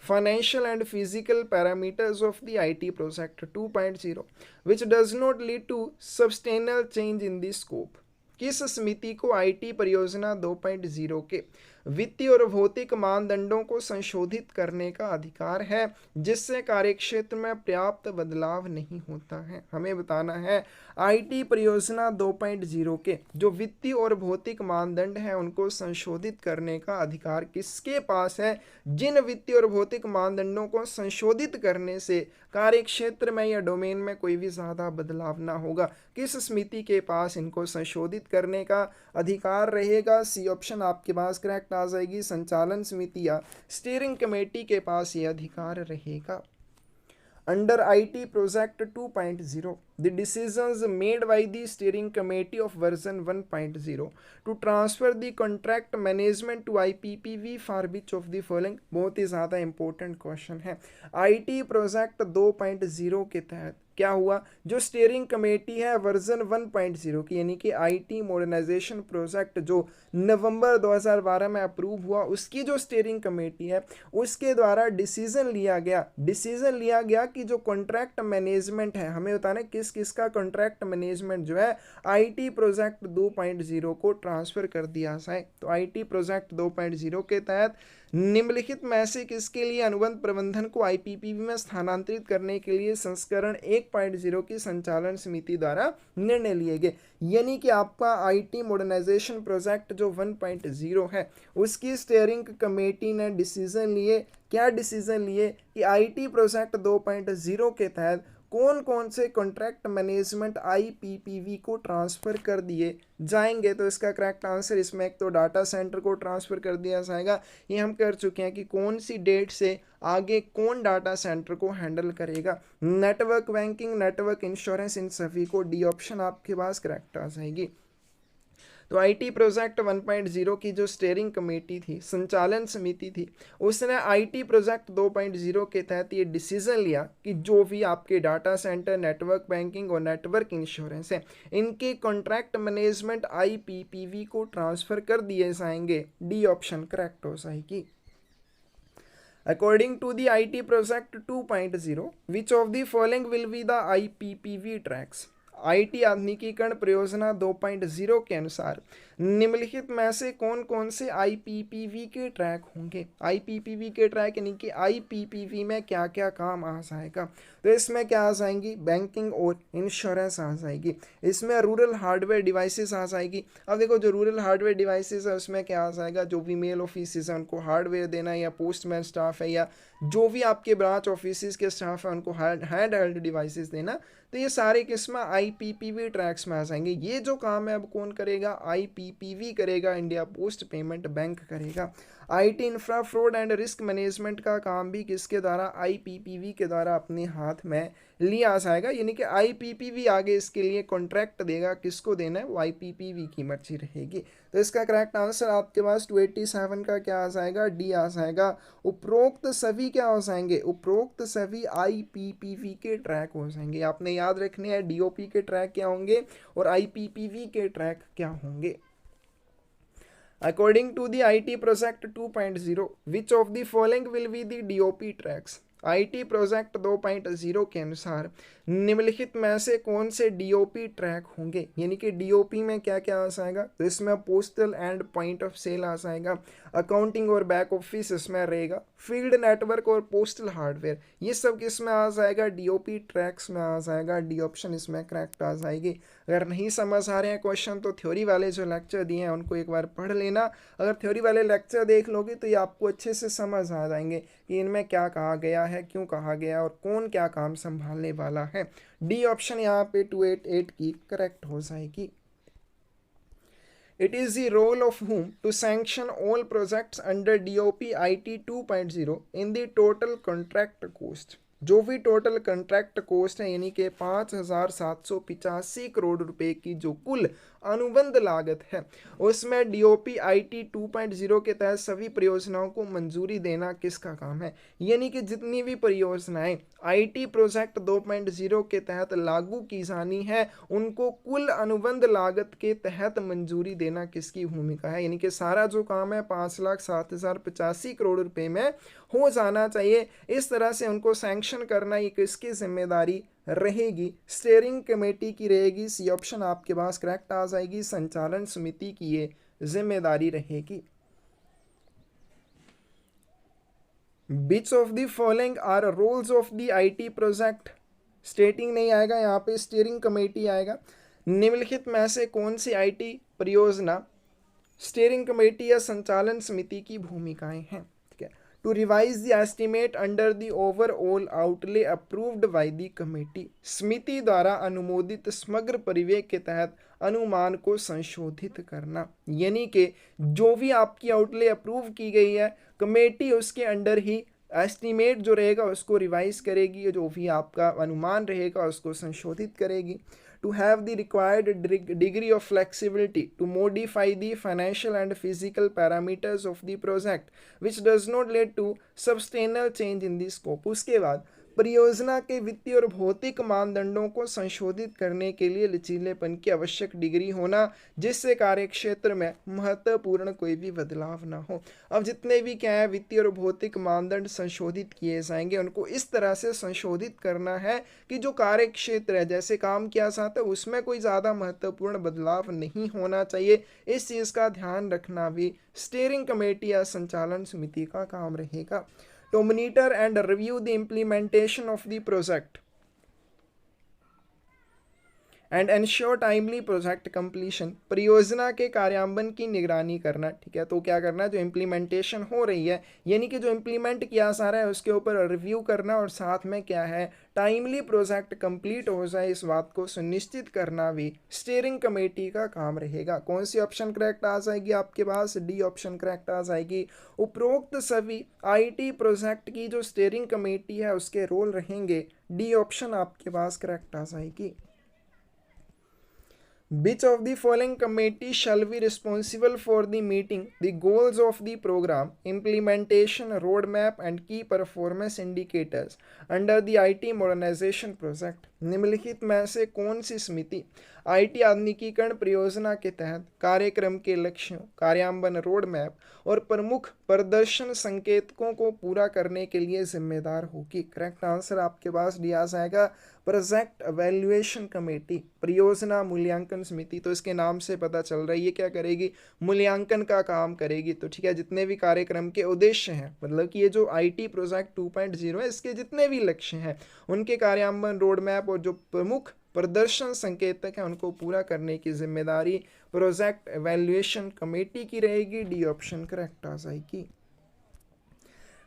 financial and physical parameters of the IT Project 2.0 which does not lead to substantial change in the scope? किस समिति को आईटी परियोजना 2.0 के वित्तीय और भौतिक मानदंडों को संशोधित करने का अधिकार है जिससे कार्यक्षेत्र में पर्याप्त बदलाव नहीं होता है। हमें बताना है आईटी परियोजना 2.0 के जो वित्तीय और भौतिक मानदंड हैं उनको संशोधित करने का अधिकार किसके पास है। जिन वित्तीय और भौतिक मानदंडों को संशोधित करने से कार्यक्षेत्र में या डोमेन में कोई भी ज़्यादा बदलाव ना होगा, किस समिति के पास इनको संशोधित करने का अधिकार रहेगा। सी ऑप्शन आपके पास करेक्ट आ जाएगी। संचालन समिति या स्टीयरिंग कमेटी के पास ये अधिकार रहेगा। Under IT Project 2.0, the decisions made by the steering committee of version 1.0 to transfer the contract management to IPPV for which of the following, बहुत ही ज़्यादा इंपॉर्टेंट क्वेश्चन है। IT प्रोजेक्ट 2.0 के तहत क्या हुआ, जो स्टीयरिंग कमेटी है वर्जन 1.0 की यानी कि आईटी मॉडर्नाइजेशन प्रोजेक्ट जो नवंबर 2012 में अप्रूव हुआ, उसकी जो स्टीयरिंग कमेटी है उसके द्वारा डिसीजन लिया गया कि जो कॉन्ट्रैक्ट मैनेजमेंट है, हमें बताना किस किस का कॉन्ट्रैक्ट मैनेजमेंट जो है आईटी प्रोजेक्ट 2.0 को ट्रांसफर कर दिया जाए। तो आईटी प्रोजेक्ट 2.0 के तहत निम्नलिखित में से किसके लिए अनुबंध प्रबंधन को आईपीपीवी में स्थानांतरित करने के लिए संस्करण 1.0 की संचालन समिति द्वारा निर्णय लिए गए। यानी कि आपका आईटी मॉडर्नाइजेशन प्रोजेक्ट जो 1.0 है उसकी स्टीयरिंग कमेटी ने डिसीजन लिए, क्या डिसीजन लिए कि आईटी प्रोजेक्ट 2.0 के तहत कौन कौन से कॉन्ट्रैक्ट मैनेजमेंट आईपीपीवी को ट्रांसफ़र कर दिए जाएंगे। तो इसका करेक्ट आंसर इसमें एक तो डाटा सेंटर को ट्रांसफ़र कर दिया जाएगा, ये हम कर चुके हैं कि कौन सी डेट से आगे कौन डाटा सेंटर को हैंडल करेगा। नेटवर्क बैंकिंग, नेटवर्क इंश्योरेंस, इन सभी को डी ऑप्शन आपके पास करेक्ट आ जाएगी। तो आईटी प्रोजेक्ट 1.0 की जो स्टीयरिंग कमेटी थी, संचालन समिति थी, उसने आईटी प्रोजेक्ट 2.0 के तहत ये डिसीजन लिया कि जो भी आपके डाटा सेंटर, नेटवर्क बैंकिंग और नेटवर्क इंश्योरेंस है, इनके कॉन्ट्रैक्ट मैनेजमेंट आईपीपीवी को ट्रांसफ़र कर दिए जाएंगे। डी ऑप्शन करेक्ट हो जाएगी। According to the IT Project 2.0, which of the following will be the IPPV tracks? IT आधुनिकीकरण परियोजना 2.0 के अनुसार निम्नलिखित में से कौन कौन से आईपीपीवी के ट्रैक होंगे। आईपीपीवी के ट्रैक यानी कि आईपीपीवी में क्या क्या काम आ जाएगा। तो इसमें क्या आ जाएंगी, बैंकिंग और इंश्योरेंस आ जाएगी, इसमें रूरल हार्डवेयर डिवाइसेस आ जाएगी। अब देखो जो रूरल हार्डवेयर डिवाइसेस है उसमें क्या आ जाएगा, जो भी मेल ऑफिस है उनको हार्डवेयर देना, या पोस्टमैन स्टाफ है, या जो भी आपके ब्रांच ऑफिस के स्टाफ है उनको हैंड हेल्ड डिवाइसेस देना। तो ये सारे किस्म आईपीपीवी ट्रैक्स में आ जाएंगे। ये जो काम है अब कौन करेगा, आईपीपीवी करेगा, इंडिया पोस्ट पेमेंट बैंक करेगा। IT infra fraud and risk management का काम भी किसके द्वारा, आईपीपीवी के द्वारा अपने हाथ में लिया जाएगा। यानी कि आईपीपीवी आगे इसके लिए कॉन्ट्रैक्ट देगा, किसको देना है वो आईपीपीवी की मर्जी रहेगी। तो इसका करेक्ट आंसर आपके पास 287 का क्या आ जाएगा, डी आ जाएगा। उपरोक्त सभी क्या हो जाएंगे, उपरोक्त सभी आईपीपीवी के ट्रैक हो जाएंगे। आपने याद रखने हैं डीओपी के ट्रैक क्या होंगे और आईपीपीवी के ट्रैक क्या होंगे। According to the IT Project 2.0, which of the following will be the DOP tracks? IT project 2.0 के अनुसार निम्नलिखित में से कौन से डीओपी ट्रैक होंगे। यानी कि डीओपी में क्या क्या आ जाएगा, तो इसमें postal end point of sale आ जाएगा, अकाउंटिंग और बैक ऑफिस इसमें रहेगा, फील्ड नेटवर्क और पोस्टल हार्डवेयर, ये सब किस में आ जाएगा, डीओपी ट्रैक्स में आ जाएगा। डी ऑप्शन इसमें करेक्ट आ जाएगी। अगर नहीं समझ आ रहे हैं क्वेश्चन तो थ्योरी वाले जो लेक्चर दिए हैं उनको एक बार पढ़ लेना। अगर थ्योरी वाले लेक्चर देख लोगे तो ये आपको अच्छे से समझ आ जाएंगे कि इनमें क्या कहा गया है, क्यों कहा गया और कौन क्या काम संभालने वाला है। डी ऑप्शन यहाँ पे 288 की करेक्ट हो जाएगी। It is the role of whom to sanction all projects under DOP IT 2.0 in the total contract cost। जो भी टोटल कॉन्ट्रैक्ट कोस्ट है यानी कि 5,785 करोड़ रुपए की जो कुल अनुबंध लागत है उसमें डीओपी आईटी 2.0 के तहत सभी परियोजनाओं को मंजूरी देना किसका काम है। यानी कि जितनी भी परियोजनाएं आईटी प्रोजेक्ट 2.0 के तहत लागू की जानी है उनको कुल अनुबंध लागत के तहत मंजूरी देना किसकी भूमिका है। यानी कि सारा जो काम है 5,07,085 करोड़ रुपए में हो जाना चाहिए, इस तरह से उनको सैंक्शन करना ये किसकी जिम्मेदारी रहेगी, स्टीयरिंग कमेटी की रहेगी। सी ऑप्शन आपके पास करेक्ट आ जाएगी, संचालन समिति की ये जिम्मेदारी रहेगी। Which of the following are roles of the IT project, stating नहीं आएगा यहाँ पे, स्टीयरिंग कमेटी आएगा। निम्नलिखित में से कौन सी IT परियोजना स्टीयरिंग कमेटी या संचालन समिति की भूमिकाएं हैं? ठीक है, to revise the estimate under the overall outlay approved by the committee, समिति द्वारा अनुमोदित समग्र परिव्यय के तहत अनुमान को संशोधित करना, यानी कि जो भी आपकी आउटले अप्रूव की गई है कमेटी उसके अंडर ही एस्टिमेट जो रहेगा उसको रिवाइज करेगी, जो भी आपका अनुमान रहेगा उसको संशोधित करेगी। To have the required degree of flexibility to modify the financial and physical parameters of the project which does not lead to substantial change in the scope। उसके बाद परियोजना के वित्तीय और भौतिक मानदंडों को संशोधित करने के लिए लचीलेपन की आवश्यक डिग्री होना, जिससे कार्यक्षेत्र में महत्वपूर्ण कोई भी बदलाव ना हो। अब जितने भी क्या है वित्तीय और भौतिक मानदंड संशोधित किए जाएंगे उनको इस तरह से संशोधित करना है कि जो कार्यक्षेत्र है जैसे काम किया जाता है उसमें कोई ज़्यादा महत्वपूर्ण बदलाव नहीं होना चाहिए। इस चीज़ का ध्यान रखना भी स्टीयरिंग कमेटी या संचालन समिति का काम रहेगा। To monitor and review the implementation of the project and ensure timely project completion, परियोजना के कार्यान्वयन की निगरानी करना। ठीक है, तो क्या करना है, जो इम्प्लीमेंटेशन हो रही है यानी कि जो इम्प्लीमेंट किया जा रहा है उसके ऊपर रिव्यू करना और साथ में क्या है टाइमली प्रोजेक्ट कंप्लीट हो जाए इस बात को सुनिश्चित करना भी स्टीयरिंग कमेटी का काम रहेगा। कौन सी ऑप्शन करेक्ट आ जाएगी आपके पास? डी ऑप्शन करेक्ट आ जाएगी। उपरोक्त सभी IT प्रोजेक्ट की जो स्टीयरिंग कमेटी है उसके रोल रहेंगे, डी ऑप्शन आपके पास करेक्ट आ जाएगी। Which of the following committee shall be responsible for the meeting the goals of the program, implementation, roadmap and key performance indicators under the IT modernization project? निम्नलिखित में से कौन सी समिति IT आधुनिकीकरण परियोजना के तहत कार्यक्रम के लक्ष्यों, कार्यान्वयन, रोड मैप और प्रमुख प्रदर्शन संकेतकों को पूरा करने के लिए जिम्मेदार होगी? करेक्ट आंसर आपके पास दिया जाएगा प्रोजेक्ट एवेल्युएशन कमेटी, परियोजना मूल्यांकन समिति। तो इसके नाम से पता चल रहा है ये क्या करेगी, मूल्यांकन का काम करेगी। तो ठीक है, जितने भी कार्यक्रम के उद्देश्य हैं मतलब कि ये जो IT प्रोजेक्ट 2.0 है इसके जितने भी लक्ष्य हैं उनके कार्यान्वयन, रोड मैप और जो प्रमुख प्रदर्शन संकेतक हैं उनको पूरा करने की जिम्मेदारी प्रोजेक्ट एवेल्युएशन कमेटी की रहेगी। डी ऑप्शन करेक्ट आ जाएगी।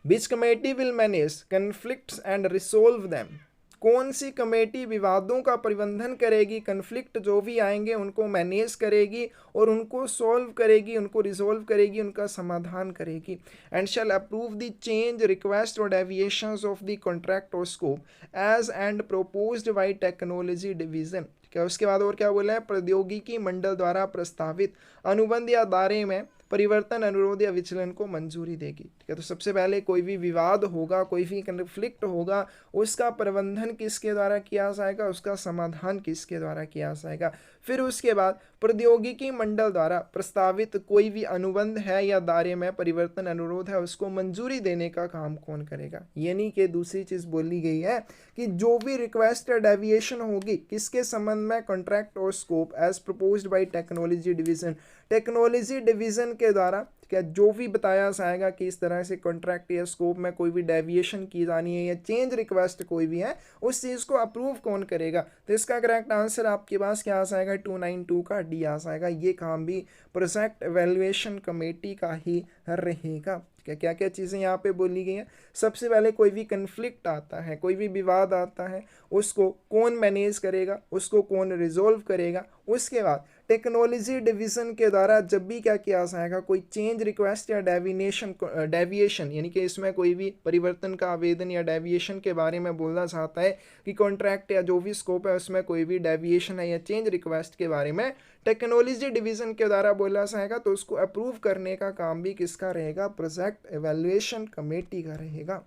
विच committee will manage conflicts and resolve them? कौन सी कमेटी विवादों का प्रबंधन करेगी, कन्फ्लिक्ट जो भी आएंगे उनको मैनेज करेगी और उनको सॉल्व करेगी, उनको रिजोल्व करेगी, उनका समाधान करेगी। And shall approve the change, request और डेविएशंस ऑफ द कॉन्ट्रैक्ट और scope as and proposed by technology division. क्या उसके बाद और क्या बोला है, प्रौद्योगिकी मंडल द्वारा प्रस्तावित अनुबंध या दायरे में परिवर्तन, अनुरोध या विचलन को मंजूरी देगी। ठीक है, तो सबसे पहले कोई भी विवाद होगा, कोई भी कन्फ्लिक्ट होगा, उसका प्रबंधन किसके द्वारा किया जाएगा, उसका समाधान किसके द्वारा किया जाएगा। फिर उसके बाद प्रौद्योगिकी मंडल द्वारा प्रस्तावित कोई भी अनुबंध है या दायरे में परिवर्तन, अनुरोध है उसको मंजूरी देने का काम कौन करेगा। यानी कि दूसरी चीज बोली गई है कि जो भी रिक्वेस्ट या डेविएशन होगी किसके संबंध में, कॉन्ट्रैक्ट और scope as proposed by technology division, technology division के द्वारा क्या जो भी बताया जाएगा कि इस तरह से कॉन्ट्रैक्ट या स्कोप में कोई भी डेविएशन की जानी है या चेंज रिक्वेस्ट कोई भी है उस चीज़ को अप्रूव कौन करेगा। तो इसका करेक्ट आंसर आपके पास क्या आ जाएगा, 292 का डी आ जाएगा। ये काम भी प्रोजेक्ट एवेल्युएशन कमेटी का ही रहेगा। क्या क्या क्या चीज़ें यहाँ पे बोली गई हैं। सबसे पहले कोई भी कन्फ्लिक्ट आता है, कोई भी विवाद आता है, उसको कौन मैनेज करेगा, उसको कौन रिजोल्व करेगा। उसके बाद टेक्नोलॉजी डिवीज़न के द्वारा जब भी क्या किया जाएगा, कोई चेंज रिक्वेस्ट या डेविएशन यानी कि इसमें कोई भी परिवर्तन का आवेदन या डेविएशन के बारे में बोलना चाहता है कि कॉन्ट्रैक्ट या जो भी स्कोप है उसमें कोई भी डेविएशन है या चेंज रिक्वेस्ट के बारे में टेक्नोलॉजी डिवीज़न के द्वारा बोला जाएगा, तो उसको अप्रूव करने का काम भी किसका रहेगा, प्रोजेक्ट एवेल्युएशन कमेटी का रहेगा।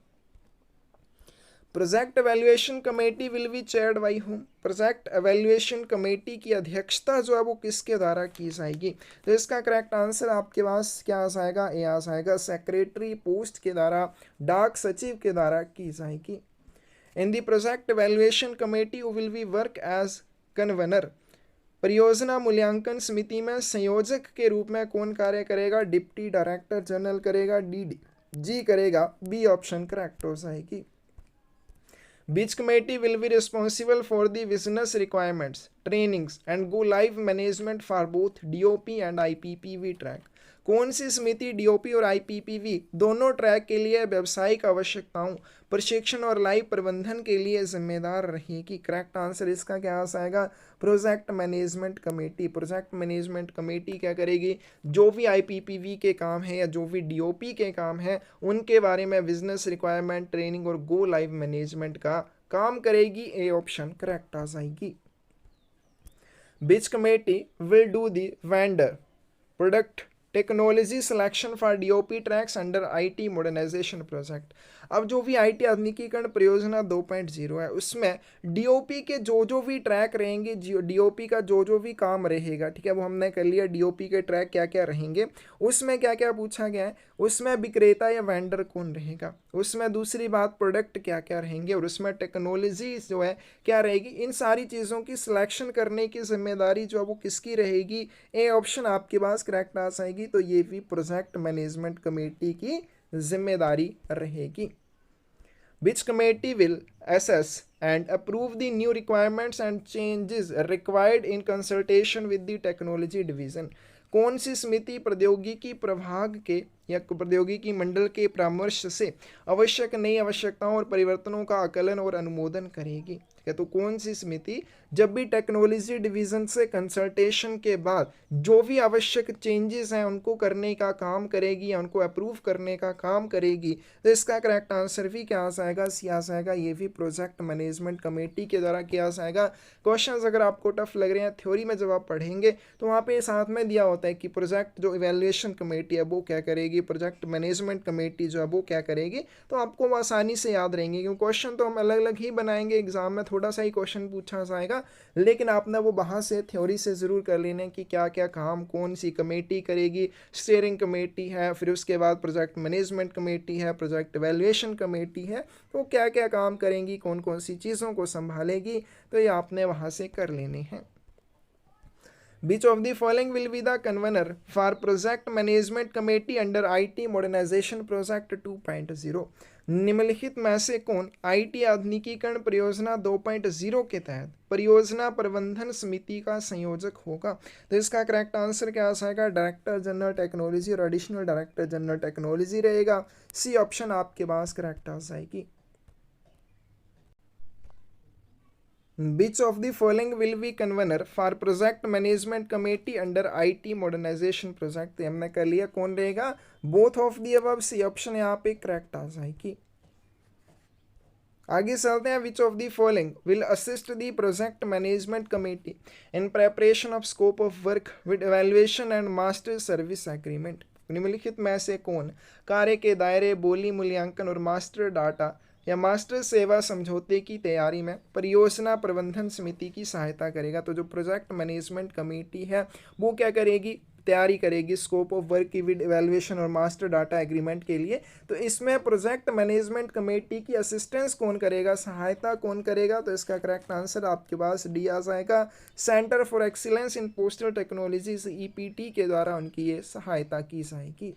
Project evaluation committee will B chaired by home? Project evaluation committee की अध्यक्षता जो है वो किसके द्वारा की जाएगी। तो इसका करेक्ट आंसर आपके पास क्या आ जाएगा, ए आ जाएगा, सेक्रेटरी पोस्ट के द्वारा, डाक सचिव के द्वारा की जाएगी। In the project evaluation committee will be work as convener? परियोजना मूल्यांकन समिति में संयोजक के रूप में कौन कार्य करेगा, डिप्टी डायरेक्टर जनरल करेगा, डी जी करेगा, बी ऑप्शन करेक्ट हो जाएगी। Which committee will be responsible for the business requirements, trainings and go live management for both DOP and IPPV track? कौन सी समिति DOP और IPPV दोनों ट्रैक के लिए व्यावसायिक आवश्यकताओं, प्रशिक्षण और लाइव प्रबंधन के लिए जिम्मेदार रहेगी? करेक्ट आंसर इसका क्या आ जाएगा? Project management committee. Project management committee क्या करेगी? जो भी IPPV के काम है या जो भी DOP के काम है उनके बारे में बिजनेस रिक्वायरमेंट, ट्रेनिंग और गो लाइव मैनेजमेंट का काम करेगी। ए ऑप्शन करेक्ट आ जाएगी। Which committee will do the vendor product technology selection for DOP tracks under IT modernization project? अब जो भी IT आधुनिकीकरण परियोजना 2.0 है उसमें DOP के जो भी ट्रैक रहेंगे, DOP का जो भी काम रहेगा, ठीक है, वो हमने कर लिया। DOP के ट्रैक क्या क्या रहेंगे, उसमें क्या क्या पूछा गया है, उसमें विक्रेता या वेंडर कौन रहेगा, उसमें दूसरी बात प्रोडक्ट क्या क्या रहेंगे, और उसमें टेक्नोलॉजी जो है क्या रहेगी। इन सारी चीज़ों की सिलेक्शन करने की जिम्मेदारी जो है वो किसकी रहेगी? ए ऑप्शन आपके पास करेक्ट आ जाएगी। तो ये भी प्रोजेक्ट मैनेजमेंट कमेटी की जिम्मेदारी रहेगी। Which committee will assess and approve the new requirements and changes required in consultation with the technology division? कौन सी समिति प्रौद्योगिकी प्रभाग के या प्रौद्योगिकी मंडल के परामर्श से आवश्यक नई आवश्यकताओं और परिवर्तनों का आकलन और अनुमोदन करेगी? ठीक है, तो कौन सी समिति जब भी टेक्नोलॉजी डिवीज़न से कंसल्टेशन के बाद जो भी आवश्यक चेंजेस हैं उनको करने का काम करेगी या उनको अप्रूव करने का काम करेगी? तो इसका करेक्ट आंसर भी क्या आ जाएगा? सी आ जाएगा। ये भी प्रोजेक्ट मैनेजमेंट कमेटी के द्वारा किया जाएगा। क्वेश्चंस अगर आपको टफ लग रहे हैं, थ्योरी में जब आप पढ़ेंगे तो वहाँ पे साथ में दिया होता है कि प्रोजेक्ट जो इवैल्यूएशन कमेटी है वो क्या करेगी, प्रोजेक्ट मैनेजमेंट कमेटी जो है वो क्या करेगी। तो आपको आसानी से याद रहेंगे, क्योंकि क्वेश्चन तो हम अलग अलग ही बनाएंगे, एग्जाम में थोड़ा सा ही क्वेश्चन पूछा जाएगा, लेकिन आपने वो वहाँ से थ्योरी से ज़रूर कर लेना कि क्या क्या काम कौन सी कमेटी करेगी। स्टीयरिंग कमेटी है, फिर उसके बाद प्रोजेक्ट मैनेजमेंट कमेटी है, प्रोजेक्ट इवैल्यूएशन कमेटी है, तो क्या क्या काम करेंगी, कौन कौन सी चीज़ों को संभालेगी, तो ये आपने वहाँ से कर लेने हैं। Which of the following will be the convener for project management committee under IT modernization project 2.0? निम्नलिखित में से कौन IT आधुनिकीकरण परियोजना 2.0 के तहत परियोजना प्रबंधन समिति का संयोजक होगा? तो इसका करेक्ट आंसर क्या आ जाएगा? डायरेक्टर जनरल टेक्नोलॉजी और एडिशनल डायरेक्टर जनरल टेक्नोलॉजी रहेगा। सी ऑप्शन आपके पास करेक्ट आ जाएगी। Which of the following will be convener for project management committee under IT modernization project? हमने कर लिया, कौन रहेगा? both of the above। C option यहाँ पे करेक्ट आ जाएगी। आगे चलते हैं। Which of the following will assist the project management committee in preparation of scope of work with evaluation and master service agreement? निम्नलिखित में से कौन कार्य के दायरे, बोली मूल्यांकन और मास्टर डाटा या मास्टर सेवा समझौते की तैयारी में परियोजना प्रबंधन समिति की सहायता करेगा? तो जो प्रोजेक्ट मैनेजमेंट कमेटी है वो क्या करेगी? तैयारी करेगी स्कोप ऑफ वर्क की विद इवैल्यूएशन और मास्टर डाटा एग्रीमेंट के लिए। तो इसमें प्रोजेक्ट मैनेजमेंट कमेटी की असिस्टेंस कौन करेगा, सहायता कौन करेगा? तो इसका करेक्ट आंसर आपके पास डी आ जाएगा। Centre for excellence in postal technology EPT के द्वारा उनकी ये सहायता की जाएगी।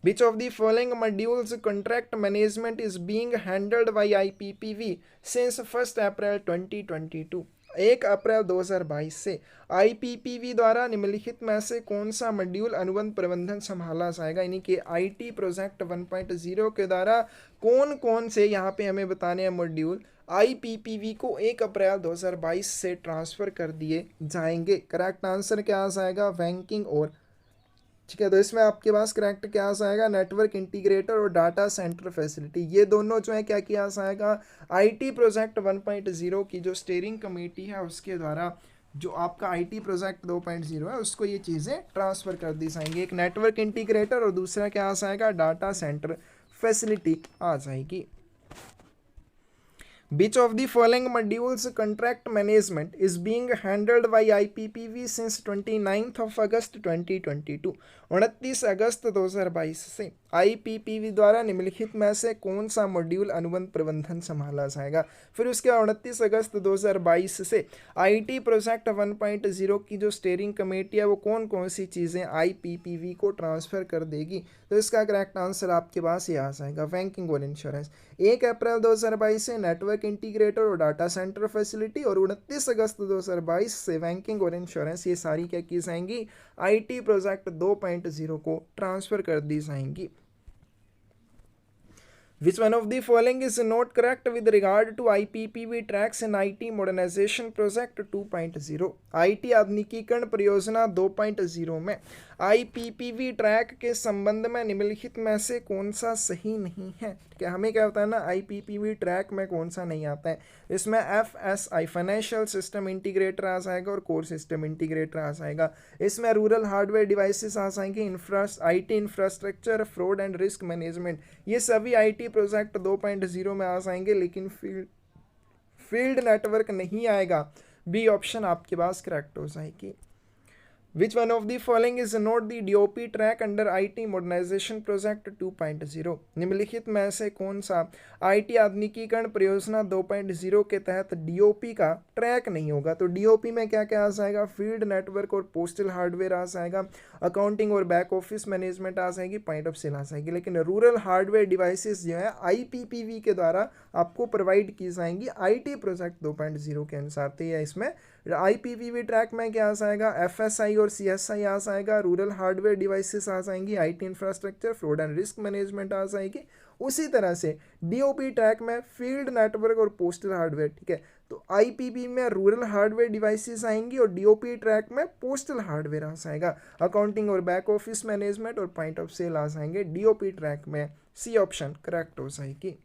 Which of the following modules contract management is being handled by IPPV since 1 April 2022? 1 अप्रैल 2022 से IPPV द्वारा निम्नलिखित में से कौन सा मॉड्यूल अनुबंध प्रबंधन संभाला जाएगा? यानी कि IT प्रोजेक्ट 1.0 के द्वारा कौन कौन से यहाँ पे हमें बताने हैं मॉड्यूल IPPV को 1 अप्रैल 2022 से ट्रांसफ़र कर दिए जाएंगे? करेक्ट आंसर क्या आ जाएगा? बैंकिंग और, ठीक है, तो इसमें आपके पास करेक्ट क्या आ जाएगा? नेटवर्क इंटीग्रेटर और डाटा सेंटर फैसिलिटी, ये दोनों जो है क्या किया जाएगा? IT प्रोजेक्ट 1.0 की जो स्टीयरिंग कमेटी है उसके द्वारा जो आपका IT प्रोजेक्ट 2.0 है उसको ये चीज़ें ट्रांसफ़र कर दी जाएंगी। एक नेटवर्क इंटीग्रेटर और दूसरा क्या आ जाएगा? डाटा सेंटर फैसिलिटी आ जाएगी। Which of the following modules contract management is being handled by IPPV since 29th of August 2022? 29 अगस्त 2022 से आईपीपीवी द्वारा निम्नलिखित में से कौन सा मॉड्यूल अनुबंध प्रबंधन संभाला जाएगा। फिर उसके 29 अगस्त 2022 से आईटी प्रोजेक्ट 1.0 की जो स्टीयरिंग कमेटी है वो कौन कौन सी चीज़ें आईपीपीवी को ट्रांसफ़र कर देगी। तो इसका करेक्ट आंसर आपके पास ये आ जाएगा बैंकिंग और इंश्योरेंस। 1 अप्रैल 2022 से नेटवर्क इंटीग्रेटर और डाटा सेंटर फैसिलिटी, और 29 अगस्त 2022 से बैंकिंग और इंश्योरेंस, ये सारी क्या की जाएंगी, आईटी प्रोजेक्ट 2.0 को ट्रांसफ़र कर दी जाएंगी। Which one of the following is not correct with regard to IPPV tracks in IT modernization project 2.0? IT आधुनिकीकरण परियोजना 2.0 में IPPV ट्रैक के संबंध में निम्नलिखित में से कौन सा सही नहीं है। ठीक है, हमें क्या होता है ना, IPPV ट्रैक में कौन सा नहीं आता है। इसमें FSI फाइनेंशियल सिस्टम इंटीग्रेटर आ जाएगा और कोर सिस्टम इंटीग्रेटर आ जाएगा। इसमें रूरल हार्डवेयर डिवाइसेस आ जाएंगे, IT infrastructure, fraud and risk management, ये सभी IT प्रोजेक्ट 2.0 में आ जाएंगे, लेकिन फील्ड नेटवर्क नहीं आएगा। बी ऑप्शन आपके पास करेक्ट हो जाएगी। Which one of the following is not the DOP track under IT modernization project 2.0? निम्नलिखित में से कौन सा IT आधुनिकीकरण परियोजना 2.0 के तहत DOP का ट्रैक नहीं होगा। तो DOP में क्या क्या आ जाएगा, फील्ड नेटवर्क और पोस्टल हार्डवेयर आ जाएगा, अकाउंटिंग और बैक ऑफिस मैनेजमेंट आ जाएगी, पॉइंट ऑफ सेल आ जाएगी। लेकिन रूरल हार्डवेयर डिवाइसेस जो है IPPV के द्वारा आपको प्रोवाइड की जाएंगी IT प्रोजेक्ट 2.0 के अनुसार। तो ये इसमें IPPV ट्रैक में क्या आ जाएगा, FSI और CSI आ जाएगा, रूरल हार्डवेयर डिवाइसेस आ जाएंगी, IT infrastructure, fraud and risk management आ जाएगी। उसी तरह से DOP ट्रैक में फील्ड नेटवर्क और पोस्टल हार्डवेयर। ठीक है, तो IPP में रूरल हार्डवेयर डिवाइसेस आएंगी और DOP ट्रैक में पोस्टल हार्डवेयर आ जाएगा, अकाउंटिंग और बैक ऑफिस मैनेजमेंट और पॉइंट ऑफ सेल आ जाएंगे DOP ट्रैक में। सी ऑप्शन करेक्ट हो जाएगी।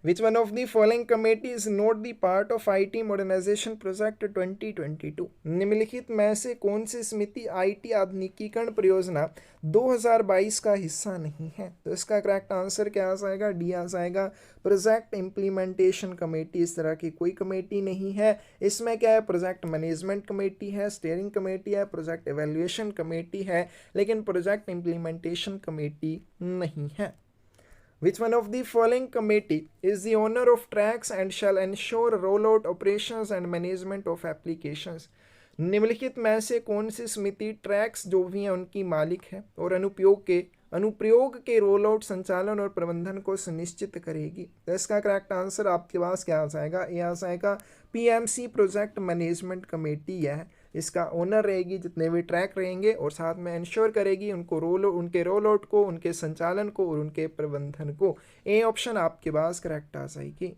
Which one of the following committee is not the part of IT modernization project 2022? निम्नलिखित में से कौन सी समिति IT आधुनिकीकरण परियोजना 2022 का हिस्सा नहीं है। तो इसका करेक्ट आंसर क्या आ जाएगा, डी आ जाएगा, प्रोजेक्ट इम्प्लीमेंटेशन कमेटी। इस तरह की कोई कमेटी नहीं है। इसमें क्या है, प्रोजेक्ट मैनेजमेंट कमेटी है, स्टीयरिंग कमेटी है, प्रोजेक्ट एवेल्युएशन कमेटी है, लेकिन प्रोजेक्ट इम्प्लीमेंटेशन कमेटी नहीं है। Which one of the following committee is the owner of tracks and shall ensure rollout operations and management of applications? निम्नलिखित में से कौन सी समिति ट्रैक्स जो भी हैं उनकी मालिक है और अनुप्रयोग के रोल आउट, संचालन और प्रबंधन को सुनिश्चित करेगी। तो इसका करेक्ट आंसर आपके पास क्या आ जाएगा, ये आ जाएगा PMC प्रोजेक्ट मैनेजमेंट कमेटी है। इसका ओनर रहेगी, जितने भी ट्रैक रहेंगे, और साथ में इंश्योर करेगी उनके रोल आउट को, उनके संचालन को और उनके प्रबंधन को। ए ऑप्शन आपके पास करेक्ट आ जाएगी।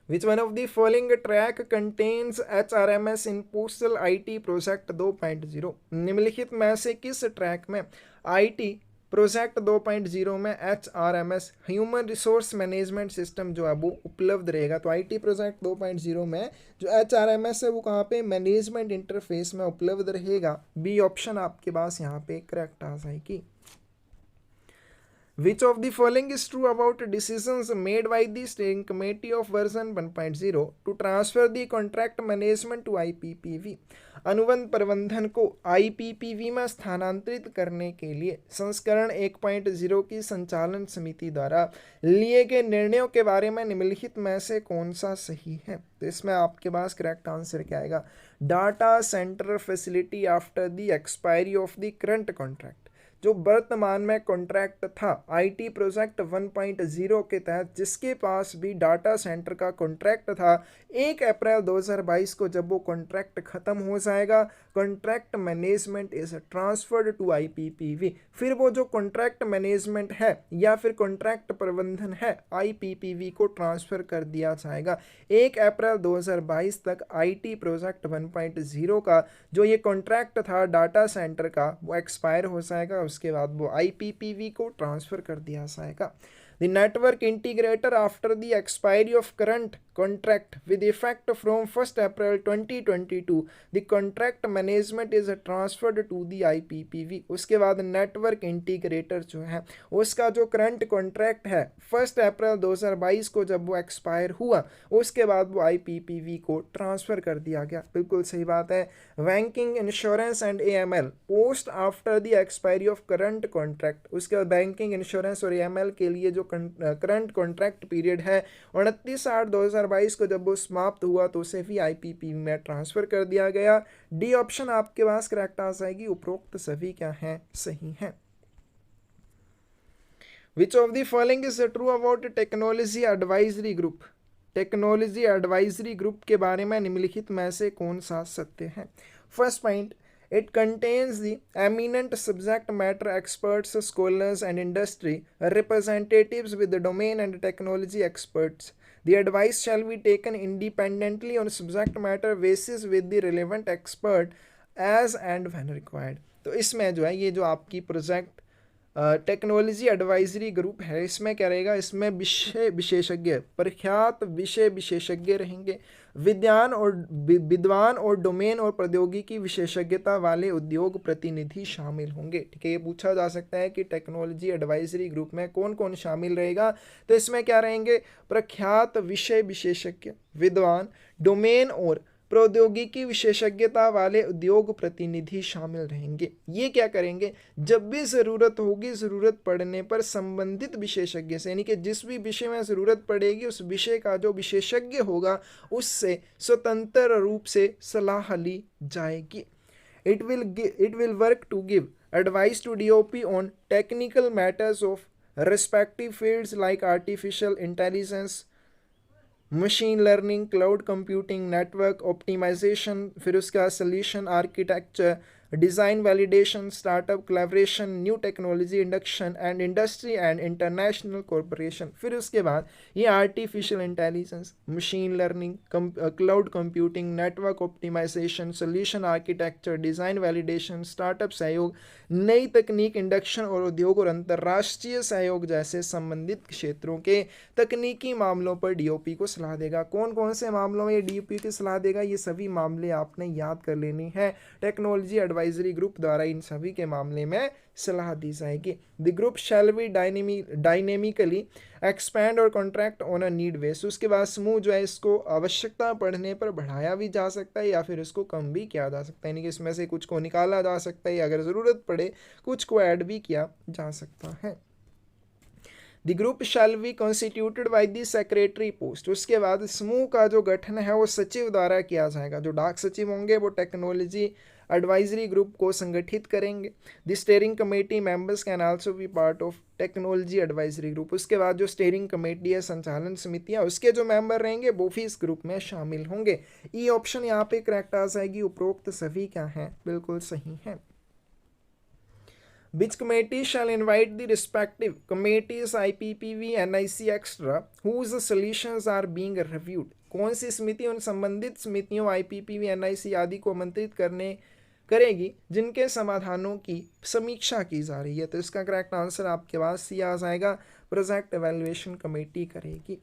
Which one of the following track contains HRMS in Postal IT Project 2.0? निम्नलिखित में से किस ट्रैक में IT प्रोजेक्ट 2.0 में HRMS human resource management system जो है वो उपलब्ध रहेगा। तो IT प्रोजेक्ट 2.0 में जो HRMS है वो कहाँ पे, मैनेजमेंट इंटरफेस में उपलब्ध रहेगा। बी ऑप्शन आपके पास यहाँ पे करेक्ट आ जाएगी। Which of the following is true about decisions made by the steering committee of version 1.0 to transfer the contract management to IPPV? अनुबंध प्रबंधन को IPPV में स्थानांतरित करने के लिए संस्करण 1.0 की संचालन समिति द्वारा लिए गए निर्णयों के बारे में निम्नलिखित में से कौन सा सही है। तो इसमें आपके पास करेक्ट आंसर क्या आएगा, data centre facility after the expiry of the current contract. जो वर्तमान में कॉन्ट्रैक्ट था IT प्रोजेक्ट 1.0 के तहत, जिसके पास भी डाटा सेंटर का कॉन्ट्रैक्ट था, 1 अप्रैल 2022 को जब वो कॉन्ट्रैक्ट खत्म हो जाएगा, contract management is transferred to IPPV। फिर वो जो कॉन्ट्रैक्ट मैनेजमेंट है या फिर कॉन्ट्रैक्ट प्रबंधन है IPPV को ट्रांसफर कर दिया जाएगा। 1 अप्रैल 2022 तक IT प्रोजेक्ट 1.0 का जो ये कॉन्ट्रैक्ट था डाटा सेंटर का वो एक्सपायर हो जाएगा, उसके बाद वो IPPV को ट्रांसफ़र कर दिया जाएगा। The network integrator, after the expiry of current contract with effect from 1st April 2022, the contract management is transferred to the IPPV. उसके बाद नेटवर्क इंटीग्रेटर जो है उसका जो करंट कॉन्ट्रैक्ट है 1 अप्रैल 2022 को जब वो एक्सपायर हुआ उसके बाद वो IPPV को ट्रांसफ़र कर दिया गया। बिल्कुल सही बात है। Banking, insurance and AML post after the expiry of current contract, उसके बाद बैंकिंग, इंश्योरेंस और AML के लिए जो करंट कॉन्ट्रैक्ट पीरियड है 29/8/2022 को जब वो समाप्त हुआ तो उसे भी IPPV में ट्रांसफ़र कर दिया गया। डी ऑप्शन आपके पास करेक्ट आ जाएगी। उपरोक्त सभी क्या हैं? सही हैं। Which of the following is true about technology advisory group? Technology advisory group के बारे में निम्नलिखित में से कौन सा सत्य है? First point, it contains the eminent subject matter experts, scholars and industry representatives with the domain and technology experts. The advice shall be taken independently on subject matter basis with the relevant expert as and when required. तो इसमें जो है ये जो आपकी project technology advisory group है इसमें क्या रहेगा, इसमें विषय विशेषज्ञ, प्रख्यात विषय विशेषज्ञ रहेंगे, विद्वान और डोमेन और प्रौद्योगिकी विशेषज्ञता वाले उद्योग प्रतिनिधि शामिल होंगे। ठीक है, ये पूछा जा सकता है कि टेक्नोलॉजी एडवाइजरी ग्रुप में कौन कौन शामिल रहेगा। तो इसमें क्या रहेंगे, प्रख्यात विषय विशेषज्ञ, विद्वान, डोमेन और प्रौद्योगिकी विशेषज्ञता वाले उद्योग प्रतिनिधि शामिल रहेंगे। ये क्या करेंगे, जब भी ज़रूरत होगी, ज़रूरत पड़ने पर संबंधित विशेषज्ञ से, यानी कि जिस भी विषय में ज़रूरत पड़ेगी उस विषय का जो विशेषज्ञ होगा उससे स्वतंत्र रूप से सलाह ली जाएगी। It will work to give advice to DOP on technical matters of respective fields like artificial intelligence, machine learning, cloud computing, network optimization, फिर उसका solution architecture, design validation, startup collaboration, new technology induction and industry and international corporation. फिर उसके बाद ये artificial intelligence, machine learning, cloud computing, network optimization, solution architecture, design validation, startup सहयोग, नई तकनीक induction और उद्योग और अंतर्राष्ट्रीय सहयोग जैसे संबंधित क्षेत्रों के तकनीकी मामलों पर DOP को सलाह देगा। कौन कौन से मामलों में ये DOP की सलाह देगा, ये सभी मामले आपने याद कर लेनी है। टेक्नोलॉजी एडवाइजरी ग्रुप द्वारा इन सभी के मामले में सलाह दी जाएगी। The group shall be dynamically expand और contract on a need base. उसके बाद समूह जो है इसको आवश्यकता पड़ने पर बढ़ाया भी जा सकता है या फिर इसको कम भी किया जा सकता है, यानी कि इसमें से कुछ को निकाला जा सकता है या अगर ज़रूरत पड़े कुछ को ऐड भी किया जा सकता है। The group shall be constituted by the secretary post. उसके बाद समूह का जो गठन है वो सचिव द्वारा किया जाएगा। जो डाक सचिव होंगे वो टेक्नोलॉजी एडवाइजरी ग्रुप को संगठित करेंगे। The steering committee members can also be part of technology advisory group. उसके बाद जो स्टीयरिंग कमेटी है, संचालन समितियां, उसके जो मेंबर रहेंगे वो भी इस ग्रुप में शामिल होंगे। ई ऑप्शन यहाँ पे करेक्ट आ जाएगी। उपरोक्त सभी क्या हैं? बिल्कुल सही हैं। Which committee shall invite the respective committees IPPV, NIC, etc. whose solutions are being reviewed? कौन सी समिति उन संबंधित समितियों IPPV, NIC आदि को आमंत्रित करेगी जिनके समाधानों की समीक्षा की जा रही है? तो इसका करेक्ट आंसर आपके पास सी आ जाएगा, प्रोजेक्ट एवेल्युएशन कमेटी करेगी।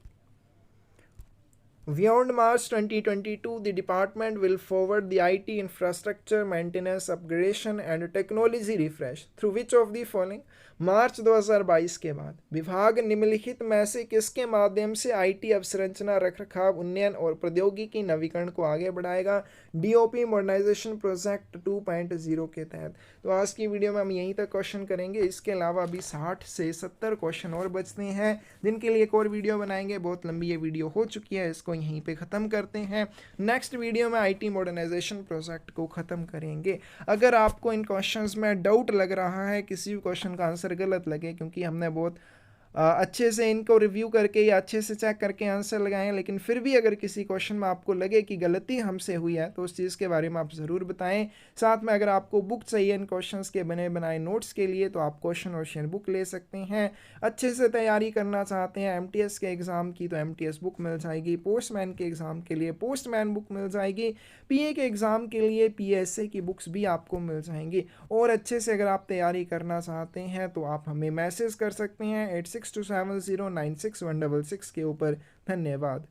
Beyond March 2022, the department will forward the IT infrastructure maintenance, upgradation and technology refresh through which of the following? मार्च 2022 के बाद विभाग निम्नलिखित में से किसके माध्यम से IT अवसंरचना, रखरखाव, उन्नयन और प्रौद्योगिकी नवीकरण को आगे बढ़ाएगा? DOP मॉडर्नाइजेशन प्रोजेक्ट 2.0 के तहत। तो आज की वीडियो में हम यहीं तक क्वेश्चन करेंगे। इसके अलावा अभी 60 से 70 क्वेश्चन और बचते हैं जिनके लिए एक और वीडियो बनाएंगे। बहुत लंबी ये वीडियो हो चुकी है, इसको यहीं पे ख़त्म करते हैं। नेक्स्ट वीडियो में IT मॉडर्नाइजेशन प्रोजेक्ट को ख़त्म करेंगे। अगर आपको इन क्वेश्चंस में डाउट लग रहा है, किसी भी क्वेश्चन का आंसर गलत लगे, क्योंकि हमने बहुत अच्छे से इनको रिव्यू करके या अच्छे से चेक करके आंसर लगाएं, लेकिन फिर भी अगर किसी क्वेश्चन में आपको लगे कि गलती हमसे हुई है तो उस चीज़ के बारे में आप ज़रूर बताएं। साथ में अगर आपको बुक चाहिए इन क्वेश्चंस के बने बनाए नोट्स के लिए तो आप क्वेश्चन और शेयर बुक ले सकते हैं। अच्छे से तैयारी करना चाहते हैं MTS के एग्ज़ाम की तो MTS बुक मिल जाएगी। पोस्टमैन के एग्ज़ाम के लिए पोस्टमैन बुक मिल जाएगी। PA के एग्ज़ाम के लिए PSA की बुक्स भी आपको मिल जाएंगी। और अच्छे से अगर आप तैयारी करना चाहते हैं तो आप हमें मैसेज कर सकते हैं 627096 166 के ऊपर। धन्यवाद।